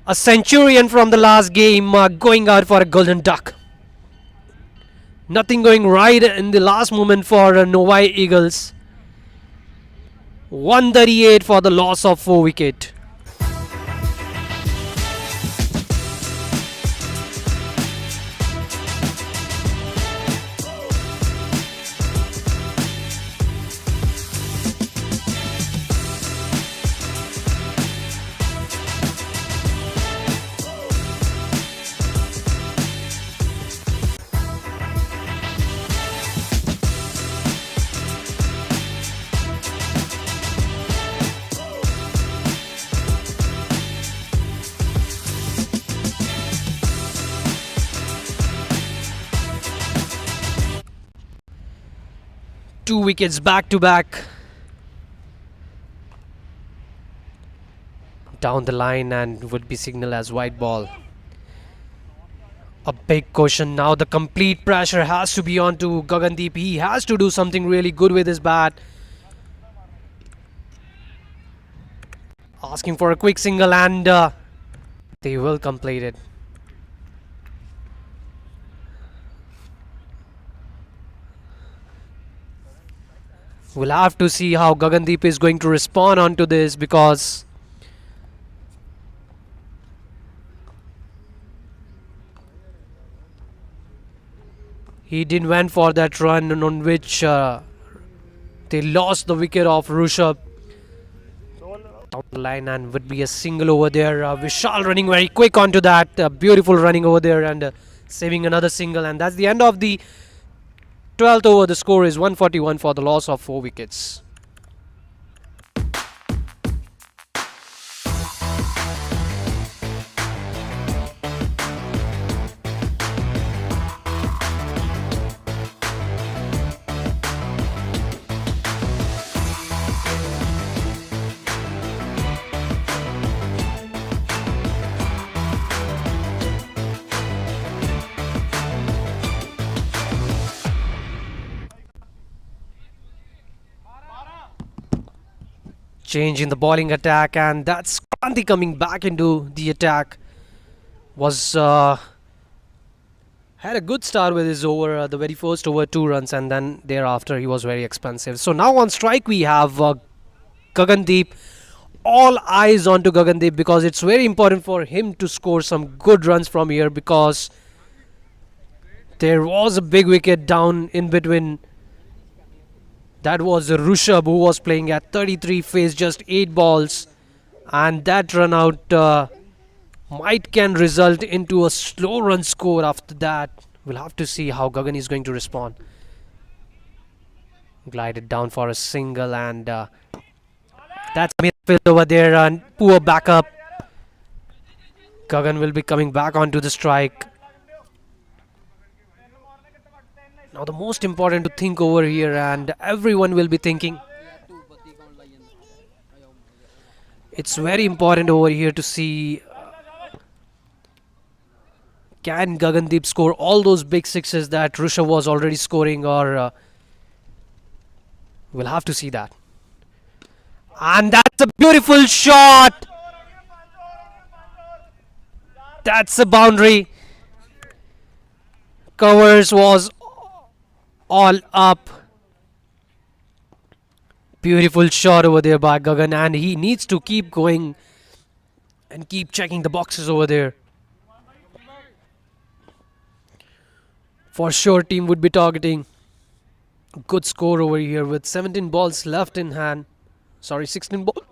A centurion from the last game going out for a golden duck. Nothing going right in the last moment for Novi Eagles. 138 for the loss of 4 wicket. Two wickets back to back. Down the line and would be signaled as white ball. A big question now. The complete pressure has to be on to Gagandeep. He has to do something really good with his bat. Asking for a quick single and they will complete it. We'll have to see how Gagandeep is going to respond onto this, because he didn't went for that run on which they lost the wicket of Rishabh. Down the line and would be a single over there. Vishal running very quick onto that. Beautiful running over there and saving another single. And that's the end of the 12th over. The score is 141 for the loss of 4 wickets. Change in the bowling attack, and that's Kranti coming back into the attack. Was had a good start with his over, the very first over 2 runs, and then thereafter he was very expensive. So now on strike we have Gagandeep all eyes onto Gagandeep because it's very important for him to score some good runs from here, because there was a big wicket down in between. That was Rushabh, who was playing at 33, faced just 8 balls, and that run out can result into a slow run score after that. We'll have to see how Gagan is going to respond. Glided down for a single, and that's a midfield over there, and poor backup. Gagan will be coming back onto the strike. Now the most important to think over here, and everyone will be thinking, it's very important over here to see, can Gagandeep score all those big sixes that Rushabh was already scoring, or we'll have to see that. And that's a beautiful shot. That's a boundary. Covers was all up. Beautiful shot over there by Gagan, and he needs to keep going and keep checking the boxes over there. For sure, team would be targeting good score over here with 17 balls left in hand. Sorry, 16 balls.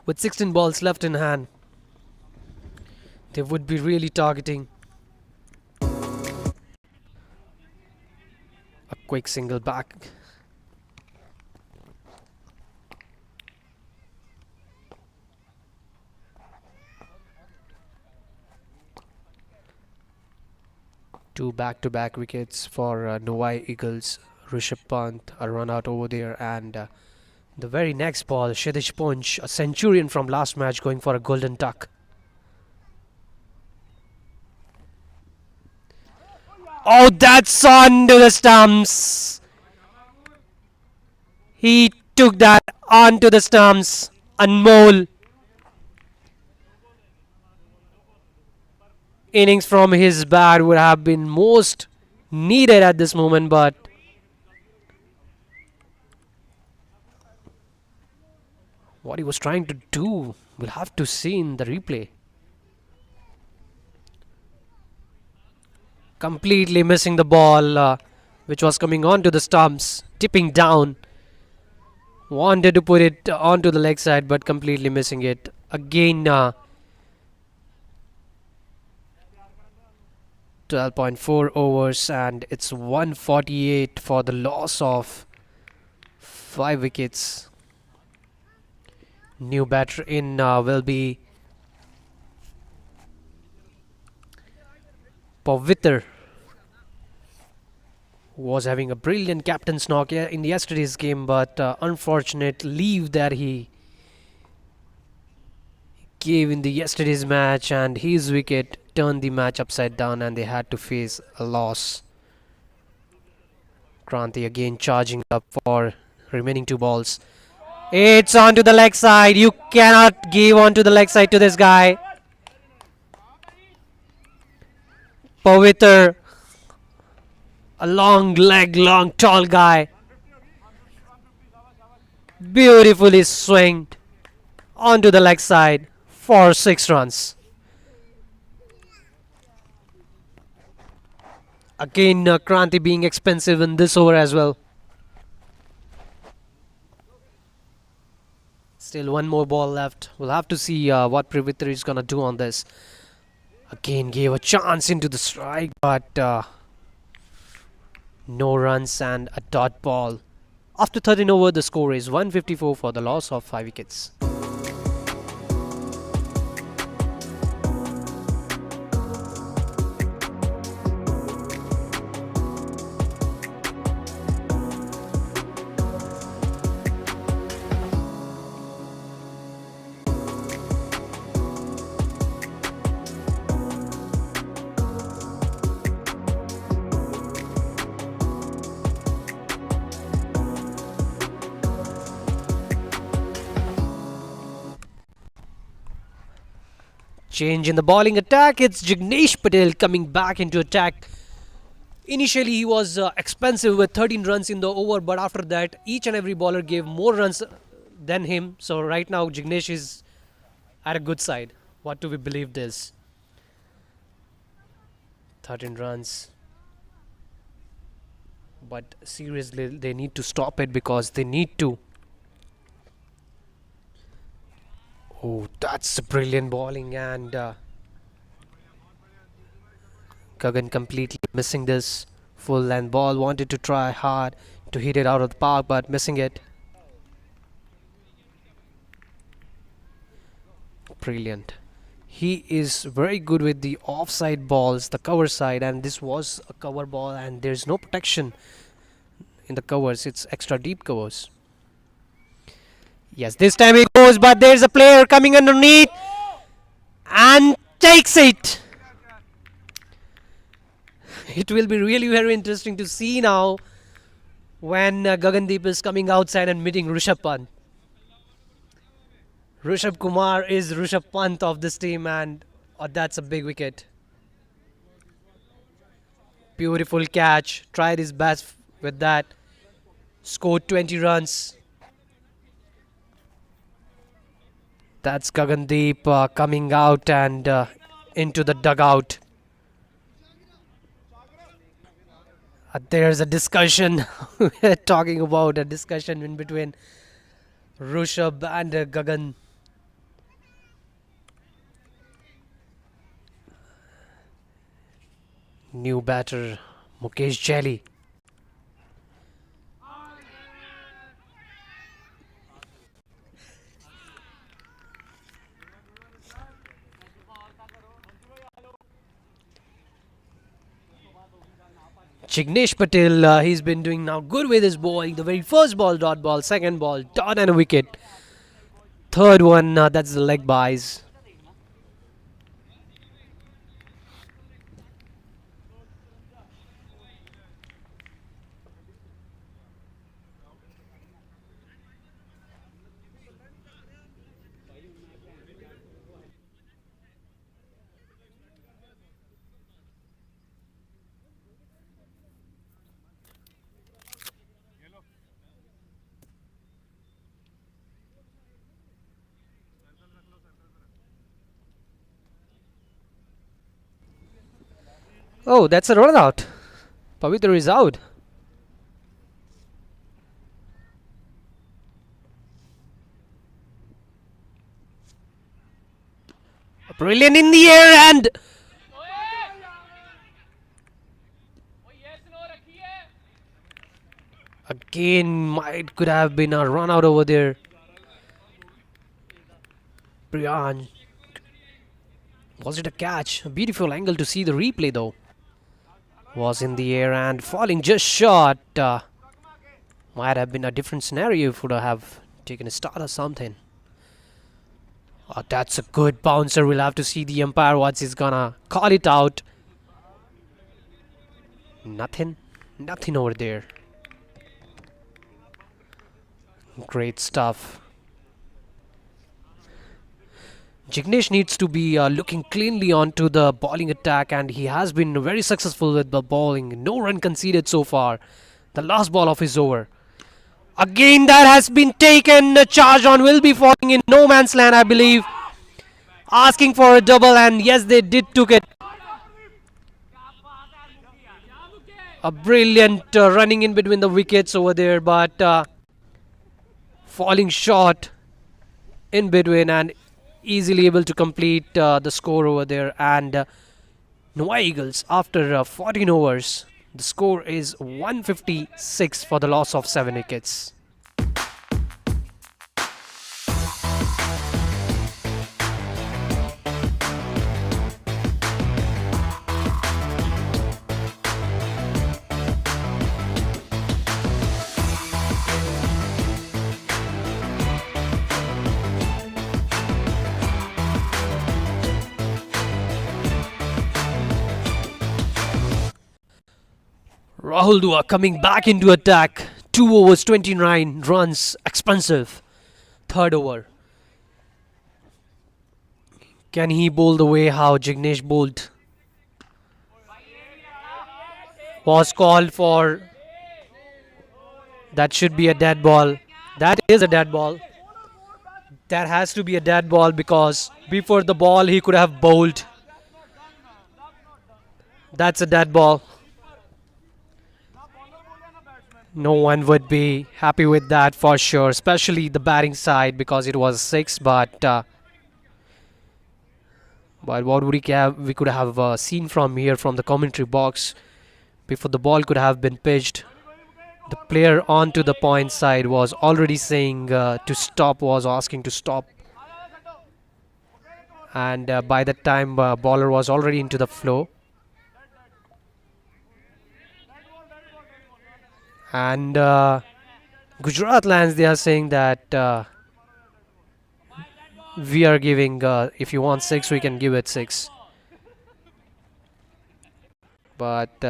With 16 balls left in hand, they would be really targeting a quick single back. Two back-to-back wickets for Novi Eagles. Rishabh Pant, a run out over there, and the very next ball, Kshitiz Punch, a centurion from last match, going for a golden tuck. Oh, that's onto the stumps. He took that onto the stumps. Anmol. Innings from his bat would have been most needed at this moment, but what he was trying to do, we'll have to see in the replay. Completely missing the ball, which was coming onto the stumps, tipping down. Wanted to put it onto the leg side, but completely missing it. Again, 12.4 overs, and it's 148 for the loss of 5 wickets. New batter in will be Pavitr, who was having a brilliant captain's knock in yesterday's game, but unfortunate leave that he gave in the yesterday's match, and his wicket turned the match upside down, and they had to face a loss. Kranti again charging up for remaining 2 balls. It's onto the leg side. You cannot give onto the leg side to this guy. Pavitr, a long leg, long, tall guy. Beautifully swinged onto the leg side for 6 runs. Again, Kranti being expensive in this over as well. Still 1 more ball left. We'll have to see what Pavitr is going to do on this. Again, gave a chance into the strike, but no runs and a dot ball. After 13 over, the score is 154 for the loss of 5 wickets. Change in the bowling attack. It's Jignesh Patel coming back into attack. Initially, he was expensive with 13 runs in the over, but after that, each and every bowler gave more runs than him. So right now Jignesh is at a good side. What do we believe this? 13 runs. But seriously, they need to stop it because they need to. Oh, that's brilliant bowling, and Gagan completely missing this full length ball. Wanted to try hard to hit it out of the park, but missing it. Brilliant. He is very good with the offside balls, the cover side, and this was a cover ball, and there's no protection in the covers. It's extra deep covers. Yes, this time it goes, but there's a player coming underneath and takes it. It will be really very interesting to see now when Gagandeep is coming outside and meeting Rishabh Pant. Rishabh Kumar is Rishabh Pant of this team, and that's a big wicket. Beautiful catch. Tried his best with that. Scored 20 runs. That's Gagandeep coming out and into the dugout. There's a discussion. We're talking about a discussion in between Rishabh and Gagan. New batter Mukesh Jelly. Jignesh Patel, he's been doing now good with his bowling. The very first ball, dot ball. Second ball, dot and a wicket. Third one, that's the leg byes. Oh, that's a run out. Pavitra is out. Brilliant in the air, and again could have been a run out over there. Brian. Was it a catch? A beautiful angle to see the replay though. Was in the air and falling just short. Might have been a different scenario if would have taken a start or something. That's a good bouncer. We'll have to see the umpire what he's gonna call it out. Nothing over there. Great stuff. Jignesh needs to be looking cleanly onto the bowling attack, and he has been very successful with the bowling. No run conceded so far. The last ball of his over. Again, that has been taken. The charge on will be falling in no man's land, I believe. Asking for a double, and yes, they did took it. A brilliant running in between the wickets over there, but falling short in between and easily able to complete the score over there. And Novi Eagles, after 14 overs, the score is 156 for the loss of 7 wickets. Rahul Dua coming back into attack. 2 overs, 29 runs, expensive. Third over. Can he bowl the way how Jignesh bowled? Was called for. That should be a dead ball. That is a dead ball. That has to be a dead ball because before the ball he could have bowled. That's a dead ball. No one would be happy with that for sure, especially the batting side because it was 6. But what would we could have seen from here from the commentary box before the ball could have been pitched. The player onto the point side was already saying to stop, was asking to stop. And by that time, bowler was already into the flow. And Gujarat Lions, they are saying that we are giving, if you want 6, we can give it 6. But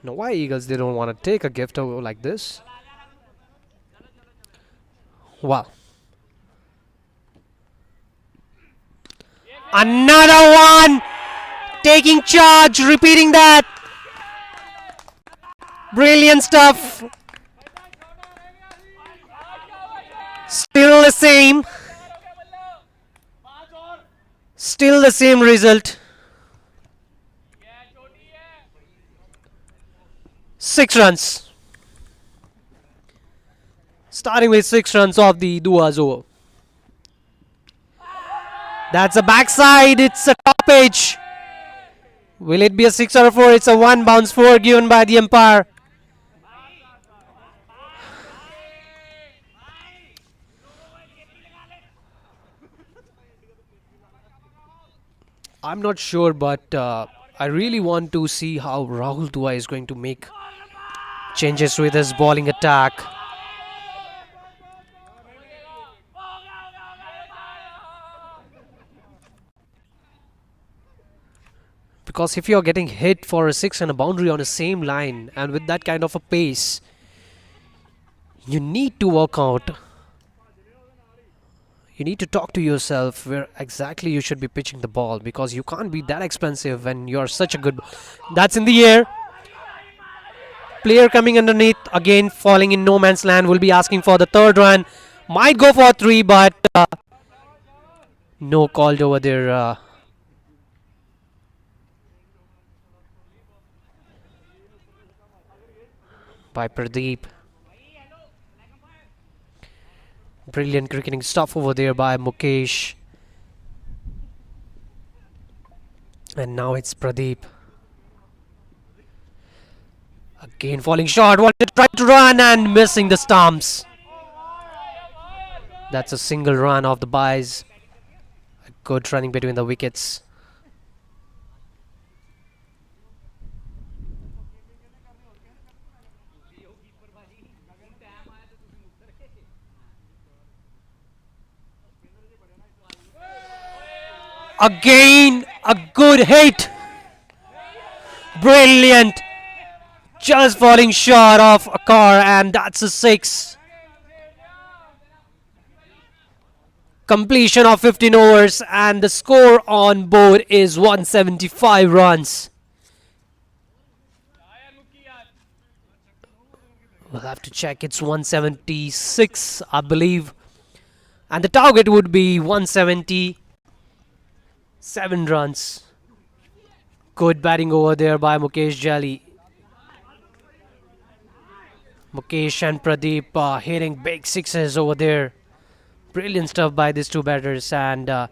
Novi Eagles, they don't want to take a gift like this. Wow. Another one! Taking charge, repeating that. Brilliant stuff. Still the same. Still the same result. 6 runs. Starting with 6 runs off the Dua's over. That's a backside. It's a top edge. Will it be a 6 or a 4? It's a 1 bounce 4 given by the umpire. I'm not sure, but I really want to see how Rahul Dua is going to make changes with his bowling attack. Because if you're getting hit for a 6 and a boundary on the same line and with that kind of a pace, you need to work out. You need to talk to yourself where exactly you should be pitching the ball because you can't be that expensive when you're such a good... That's in the air. Player coming underneath, again falling in no man's land, will be asking for the 3rd run. Might go for 3, but no called over there. By Pradeep. Brilliant cricketing stuff over there by Mukesh. And now it's Pradeep. Again falling short. Wanted to try to run and missing the stumps. That's a single run off the byes. A good running between the wickets. Again, a good hit. Brilliant. Just falling short of a car, and that's a 6. Completion of 15 overs, and the score on board is 175 runs. We'll have to check. It's 176, I believe. And the target would be 170. 7 runs. Good batting over there by Mukesh Jali. Mukesh and Pradeep hitting big 6s over there. Brilliant stuff by these 2 batters. And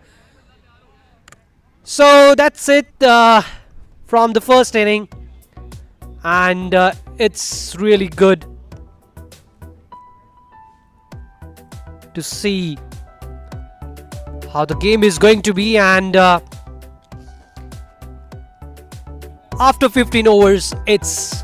so that's it from the first inning. And it's really good to see how the game is going to be. And after 15 overs, it's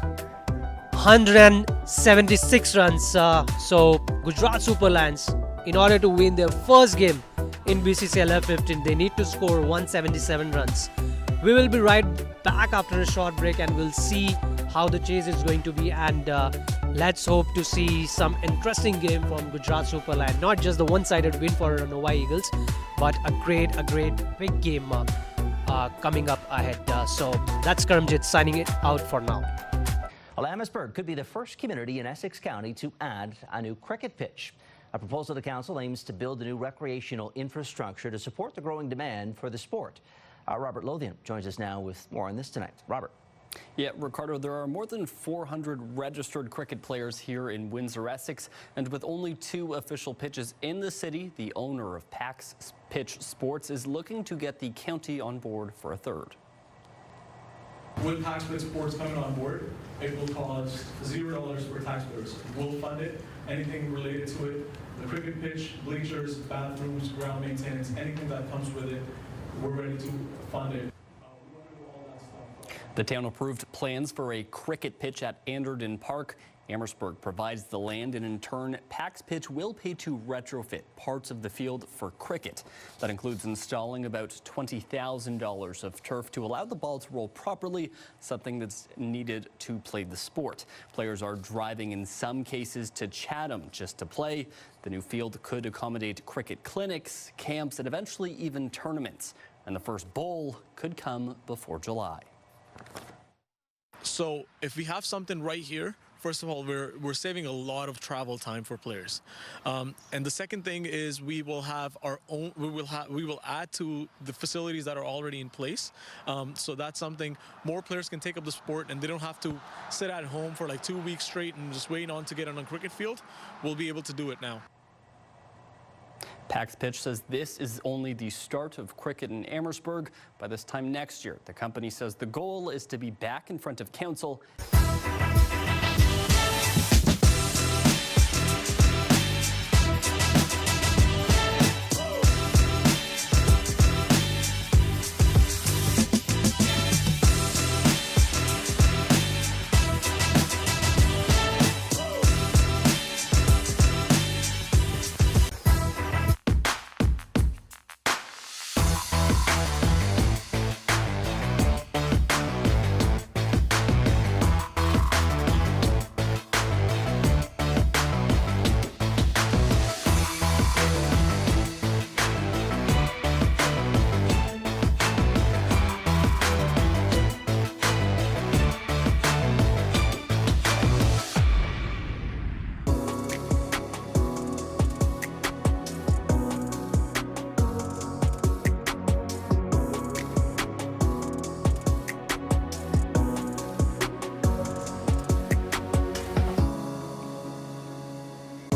176 runs. So Gujarat Super Lions, in order to win their first game in BCCL F15, they need to score 177 runs. We will be right back after a short break and we'll see how the chase is going to be. And let's hope to see some interesting game from Gujarat Super Lions. Not just the one-sided win for Novi Eagles, but a great big game coming up ahead. So that's Karamjit signing it out for now. Well, Amherstburg could be the first community in Essex County to add a new cricket pitch. A proposal to council aims to build a new recreational infrastructure to support the growing demand for the sport. Robert Lothian joins us now with more on this tonight. Robert. Yeah, Ricardo, there are more than 400 registered cricket players here in Windsor, Essex, and with only 2 official pitches in the city, the owner of Pax Pitch Sports is looking to get the county on board for a 3rd. With Pax Pitch Sports coming on board, it will cost $0 for taxpayers. We'll fund it, anything related to it, the cricket pitch, bleachers, bathrooms, ground maintenance, anything that comes with it, we're ready to fund it. The town approved plans for a cricket pitch at Anderden Park. Amherstburg provides the land, and in turn, Pax Pitch will pay to retrofit parts of the field for cricket. That includes installing about $20,000 of turf to allow the ball to roll properly, something that's needed to play the sport. Players are driving in some cases to Chatham just to play. The new field could accommodate cricket clinics, camps, and eventually even tournaments. And the first bowl could come before July. So if we have something right here, first of all, we're saving a lot of travel time for players, and the second thing is we will have our own. We will add to the facilities that are already in place. So that's something more players can take up the sport, and they don't have to sit at home for like 2 weeks straight and just waiting on to get on a cricket field. We'll be able to do it now. Pax Pitch says this is only the start of cricket in Amherstburg. By this time next year, the company says the goal is to be back in front of council.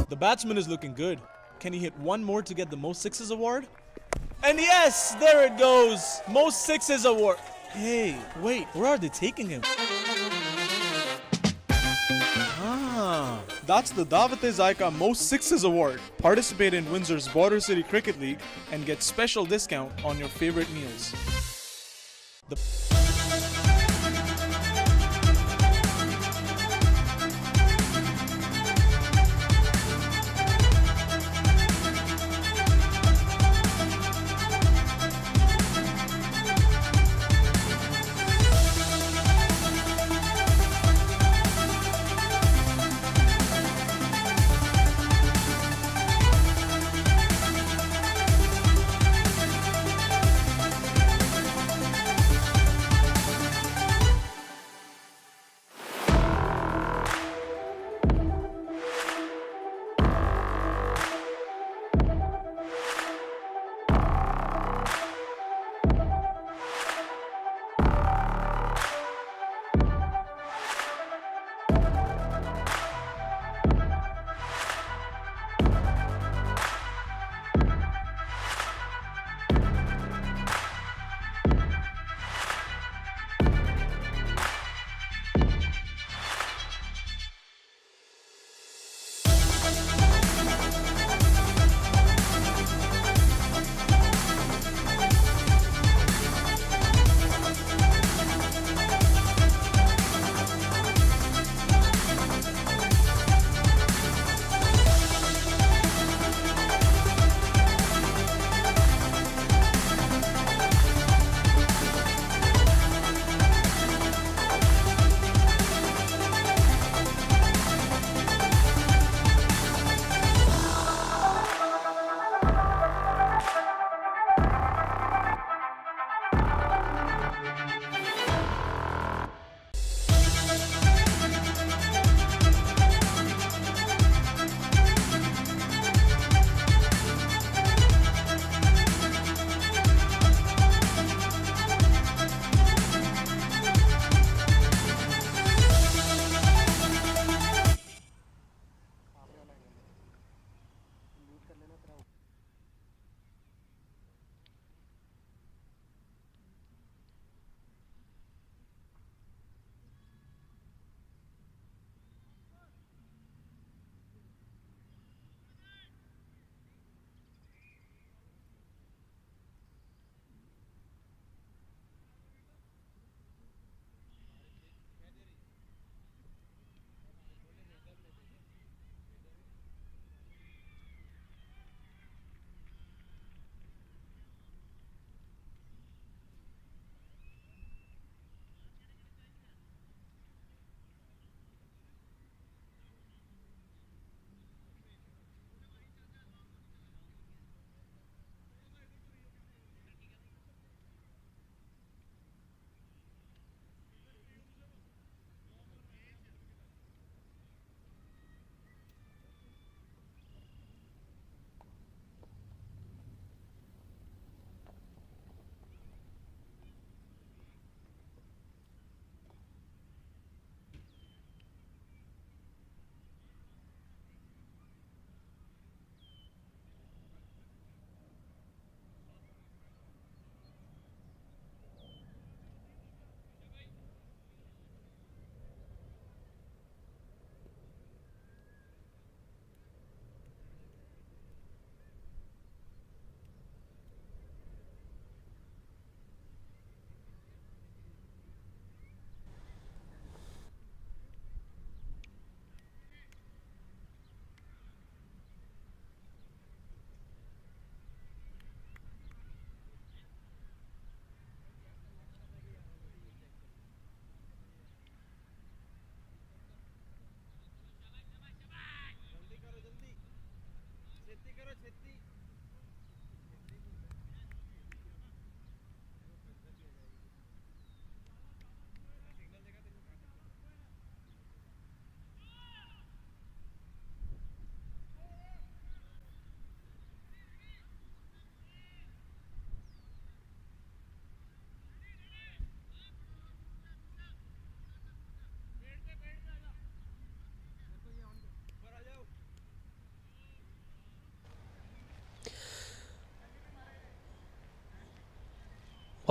The batsman is looking good. Can he hit one more to get the most sixes award? And yes, there it goes. Most sixes award. Hey, wait, where are they taking him? That's the Davate Zaika Most Sixes Award. Participate in Windsor's Border City Cricket League and get special discount on your favorite meals.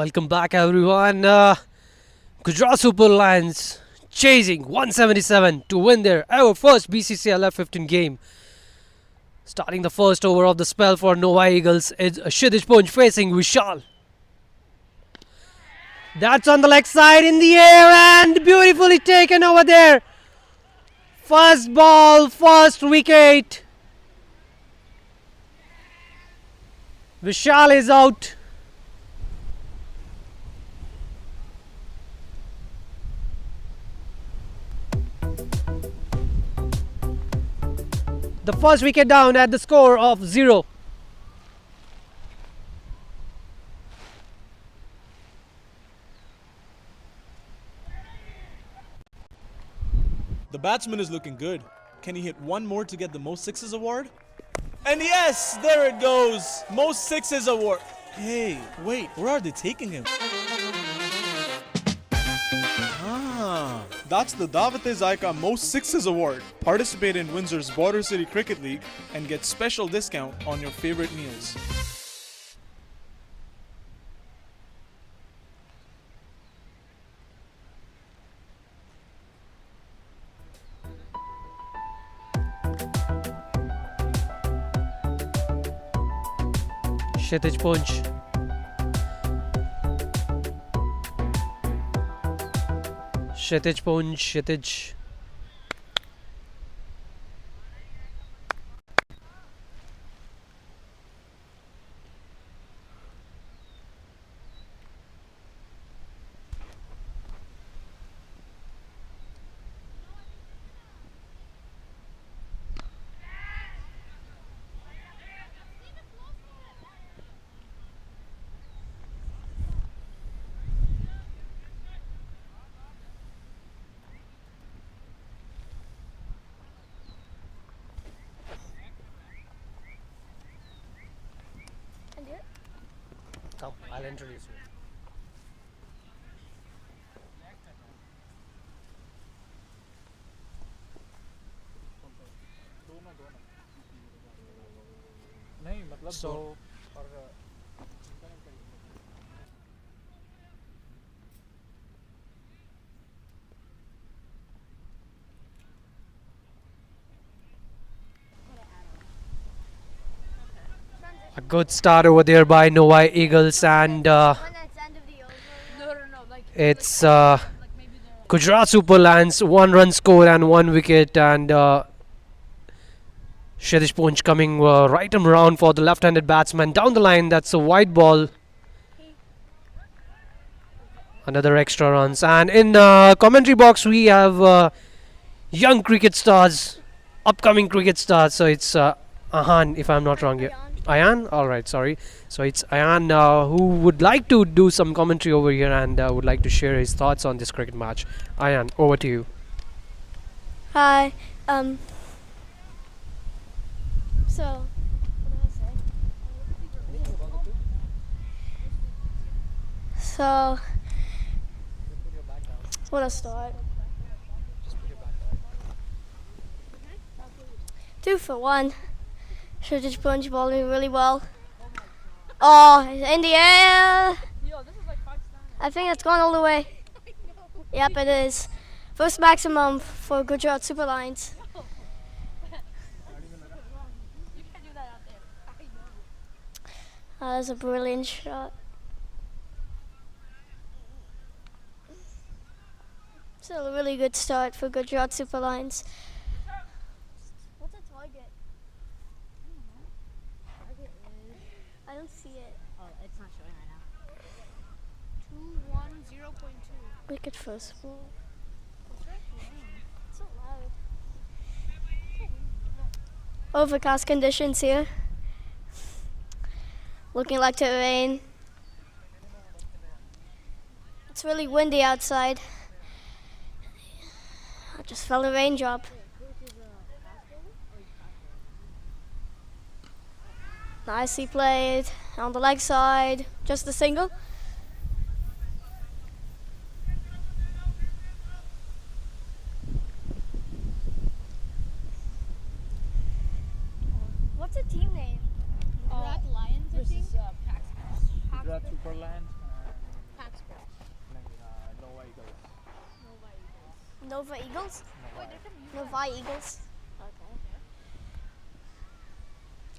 Welcome back, everyone. Gujarat Super Lions chasing 177 to win their ever first BCCL F15 game. Starting the first over of the spell for Novi Eagles is Kshitij Punj facing Vishal. That's on the leg side in the air and beautifully taken over there. First ball, first wicket. Vishal is out. The first wicket down at the score of 0. The batsman is looking good. Can he hit one more to get the most sixes award? And yes, there it goes. Most sixes award. Hey, wait, where are they taking him? Ah, that's the Davat-e-Zaika Most Sixes Award. Participate in Windsor's Border City Cricket League and get special discount on your favorite meals. Kshitij Punj. Kshitij Punj, Kshitij. Come, I'll introduce you. So, a good start over there by Novi Eagles, and it's Gujarat Super Lions 1-run score and 1 wicket, and Kshitij Punj coming right arm round for the left-handed batsman down the line. That's a wide ball. Another extra runs, and in commentary box we have young cricket stars, upcoming cricket stars. So it's Ahan, if I'm not wrong here. Ayan? Alright, sorry. So it's Ayan who would like to do some commentary over here and would like to share his thoughts on this cricket match. Ayan, over to you. Hi. So, what did I say? So, what a start. 2 for 1. Kshitij Punj bowling really well. Oh, in the air. I think it's gone all the way. Yep, it is. First maximum for Gujarat Super Lions. That was a brilliant shot. Still a really good start for Gujarat Super Lions. What's the target? I don't see it. Oh, it's not showing right now. 210.2. Wicket first ball. It's so loud. Overcast conditions here. Looking like to rain. It's really windy outside. I just felt a raindrop. Nicely played on the leg side. Just a single. What's the team name? Gujarat Lions, I think. Gujarat Super Lions. Novi Eagles? Novi Eagles. Okay.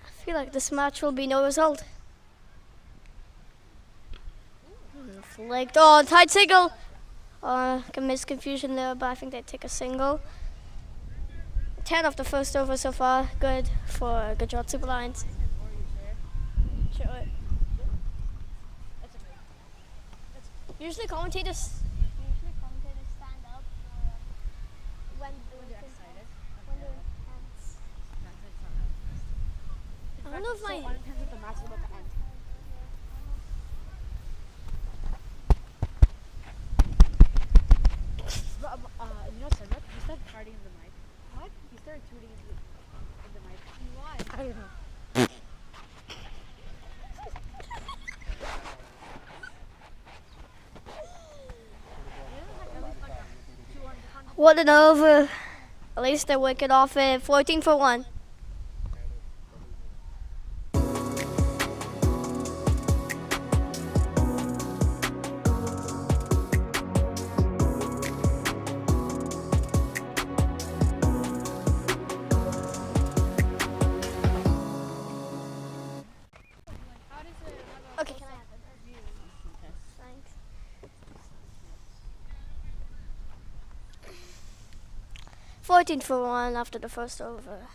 I feel like this match will be no result. Flicked. Oh, tight single. Misconfusion there, but I think they take a single. 10 of the first over so far. Good for Gujarat Super Lions. Sure. Usually commentators stand up when they're excited. I don't know if my... the match is about to end. But, you know, Sarah, you started farting in the mic. What? You started tooting in the mic. Why? I don't know. What an over. At least they wicket off it. 14 for 1. Okay, can I have it? Thanks. 14 for 1 after the first over.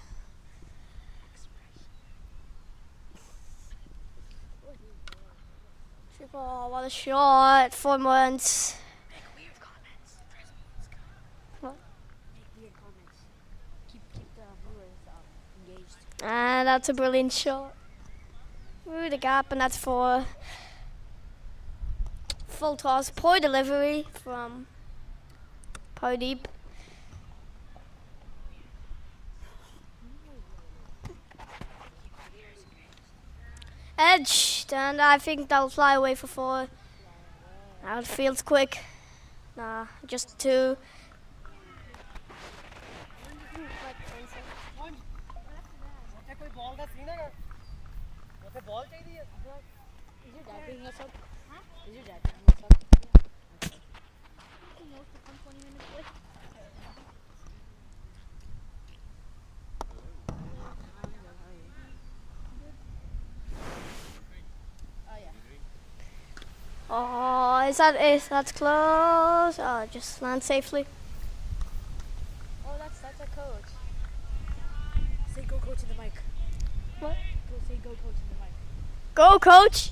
Oh, what a shot. 4 months. What? Make weird comments. Keep the viewers engaged. And that's a brilliant shot. Through the gap, and that's 4. Full toss. Poor delivery from Pardeep. Edged, and I think that'll fly away for 4. Outfield's quick. Nah, just 2. Is your dad bringing us up? Huh? Is your dad bringing us up? He knows to come 20 minutes late. Oh, is that it? That's close. Oh, just land safely. Oh, that's a coach. Say go coach in the mic. What? Go say go coach in the mic. Go, coach.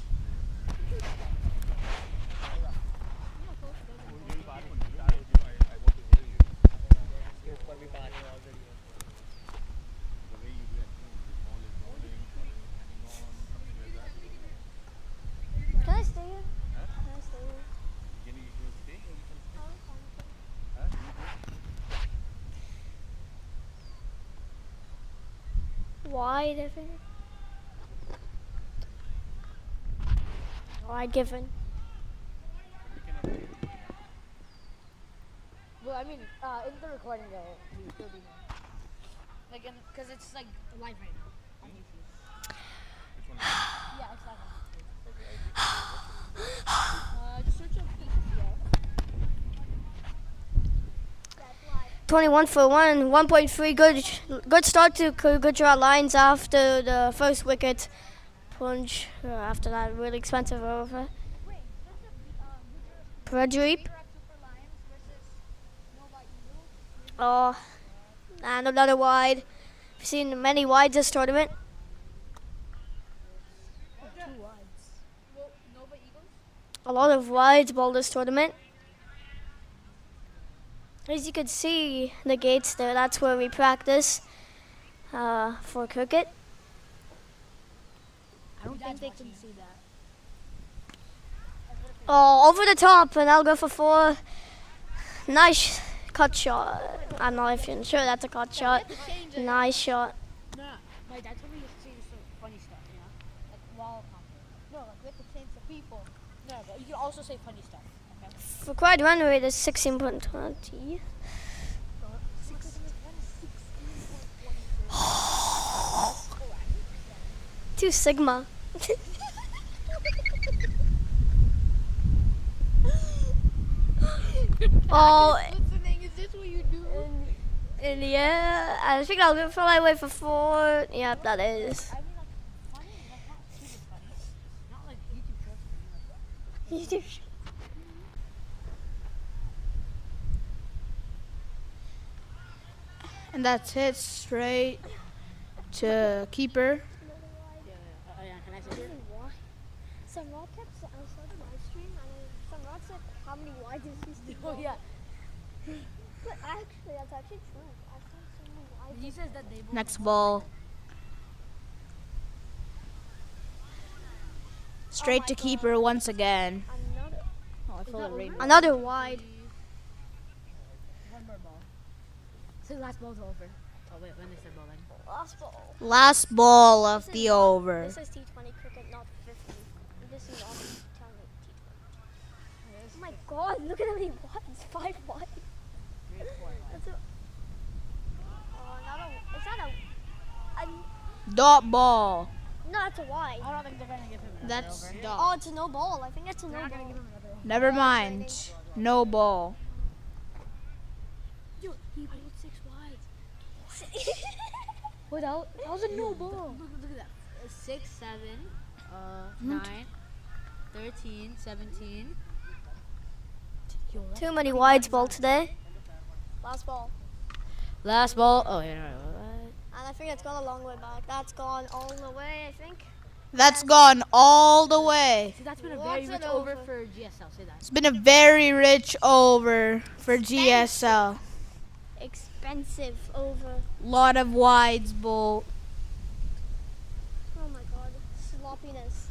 Can I stay here? Can I stay here? Wide, I think. Wide given. Well, I mean, in the recording though, we still be here. Like, because it's like live right now on YouTube. Yeah, it's live on YouTube. Just search up BCCL. 21 for 1, 1.3. Good start to Gujarat Lions after the first wicket punch. After that really expensive over. Pradeep. Oh, and another wide. We've seen many wides this tournament. 2 wides. Novi Eagles? A lot of wides bowled this tournament. As you can see, the gates there, that's where we practice for cricket. I don't think they can see that. Oh, over the top, and I'll go for 4. Nice cut shot. I'm not even sure that's a cut shot. Nice shot. No, my dad told me to say some funny stuff, you know? Like wall comedy. No, like we have to change the people. No, but you can also say funny stuff, okay? Required run rate is 16.20. 2 sigma. Oh, Listening, is this what you do? in the air. I think I'll fly away for 4. Yep, that is. I mean, like, funny, like, not stupid funny. Not like YouTube shows. YouTube show. And that's hit straight to keeper. Can I say some Rod kept I saw the live stream and some Rod said how many wides is he still? Oh, yeah. But actually, that's actually true. I saw so many wides. He says that they both Next ball. Straight to keeper once again. Another, Oh, I feel it rain. another wide. one more ball. So last ball's over. Oh wait, when they said bowling. Last ball. Last ball of This the is- over. This is T20 cricket, not 50. This is all T20. Oh my god, look at how many wides. 5 wides. That's a, is that a Dot ball. no, it's a wide. I don't think they're gonna give him another That's over. dot. Oh, it's a no ball. I think it's a They're no not gonna ball. give him another over. Never mind. No ball. Yo, he bowled 6 wides. Wait, that was a no ball. Look at that. 6, 7, 9, 13, 17. Too many wides ball today. Last ball. Last ball. Oh yeah. And I think it's gone a long way back. That's gone all the way, I think. That's gone all the way. See, that's been a What's very rich it over over? for GSL. Say that. It's been a very rich over for GSL. Expensive over. Lot of wides ball. Oh my god. Sloppiness.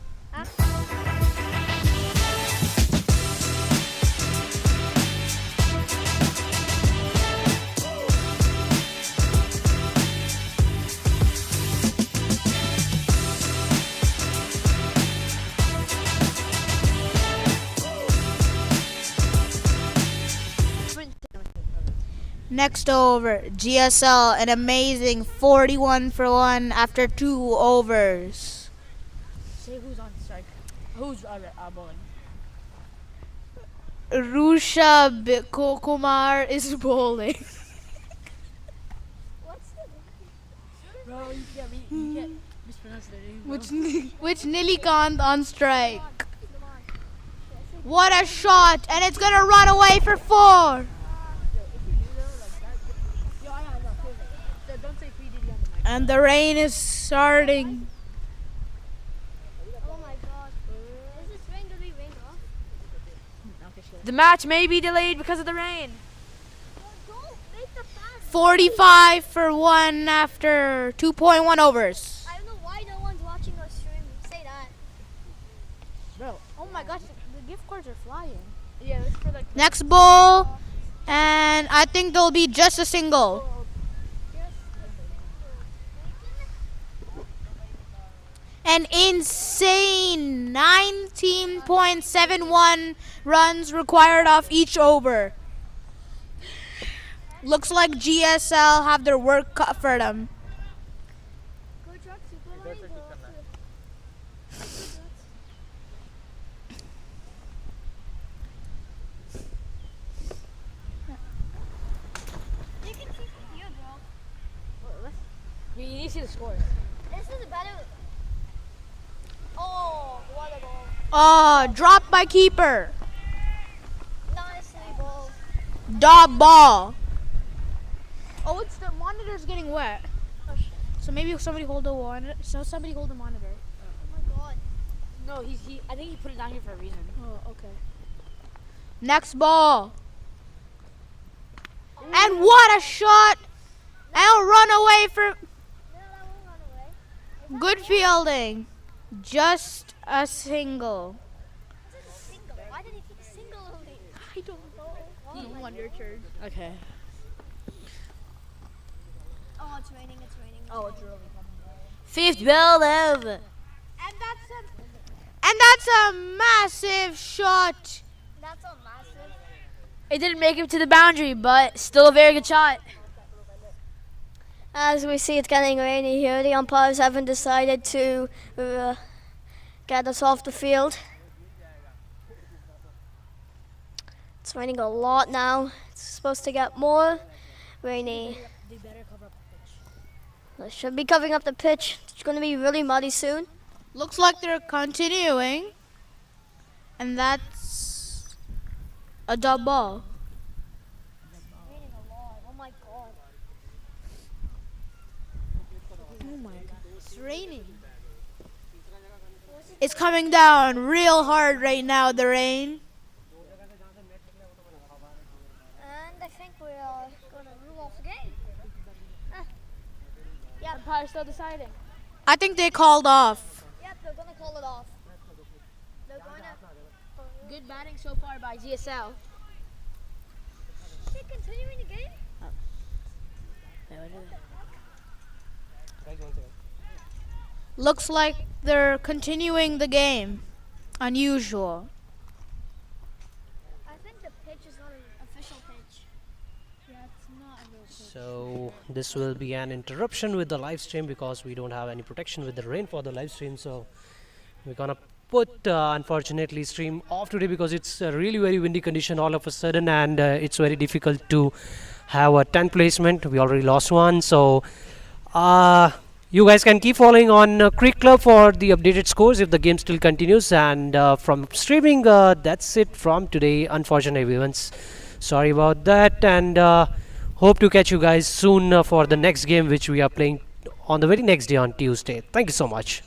Next over, GSL, an amazing 41 for 1 after 2 overs. Say who's on strike. Who's bowling? Rushabh Kumar is bowling. What's the Bro, you can't mispronounce their name. Which Nilikant on strike. What a shot, and it's gonna run away for 4. Don't say free Diddy on the mic. And the rain is starting. Oh my god. Is this rain gonna be rain off? The match may be delayed because of the rain. Don't make the pass. 45 for 1 after 2.1 overs. I don't know why no one's watching our stream. Say that. Bro, oh my gosh, the gift cards are flying. Yeah, it's for like. Next ball, and I think there'll be just a single. An insane 19.71 runs required off each over. Looks like GSL have their work cut for them. Gujarat Super Lions. You can see from here, bro. You need to see the scores. This is better. Oh, what a ball. Dropped by keeper. Nicely ball. Dot ball. Oh, it's the monitor's getting wet. Oh, shit. So maybe somebody hold the monitor. So somebody hold the monitor. Oh my god. No, he. I think he put it down here for a reason. Oh, okay. Next ball. And what a shot! And I'll run away for No, that won't run away. good fielding. Just a single. This is a single. Why did he pick single only? I don't know. Oh, On your turn. Okay. oh, it's raining. It's raining. Oh, it's really coming. Fifth ball over. And that's a massive shot. That's a massive. It didn't make him to the boundary, but still a very good shot. As we see, it's getting rainy here. The umpires haven't decided to get us off the field. It's raining a lot now. It's supposed to get more rainy. They better cover up the pitch. It should be covering up the pitch. It's going to be really muddy soon. Looks like they're continuing. And that's a dub ball. It's raining a lot. Oh my god. Oh my god. It's raining. It's coming down real hard right now, the rain. And I think we are going to rule off the game. Yeah, Empire's still deciding. I think they called off. Yep, they're going to call it off. They're going to... Good batting so far by GSL. Is it continuing the game? Looks like they're continuing the game. Unusual. I think the pitch is not an official pitch. Yeah, it's not a real pitch. So this will be an interruption with the live stream because we don't have any protection with the rain for the live stream. So we're gonna put unfortunately stream off today because it's a really very windy condition all of a sudden, and it's very difficult to have a 10 placement. We already lost one. So you guys can keep following on Creek Club for the updated scores if the game still continues. And from streaming, that's it from today. Unfortunately, everyone's sorry about that, and hope to catch you guys soon for the next game, which we are playing on the very next day on Tuesday. Thank you so much.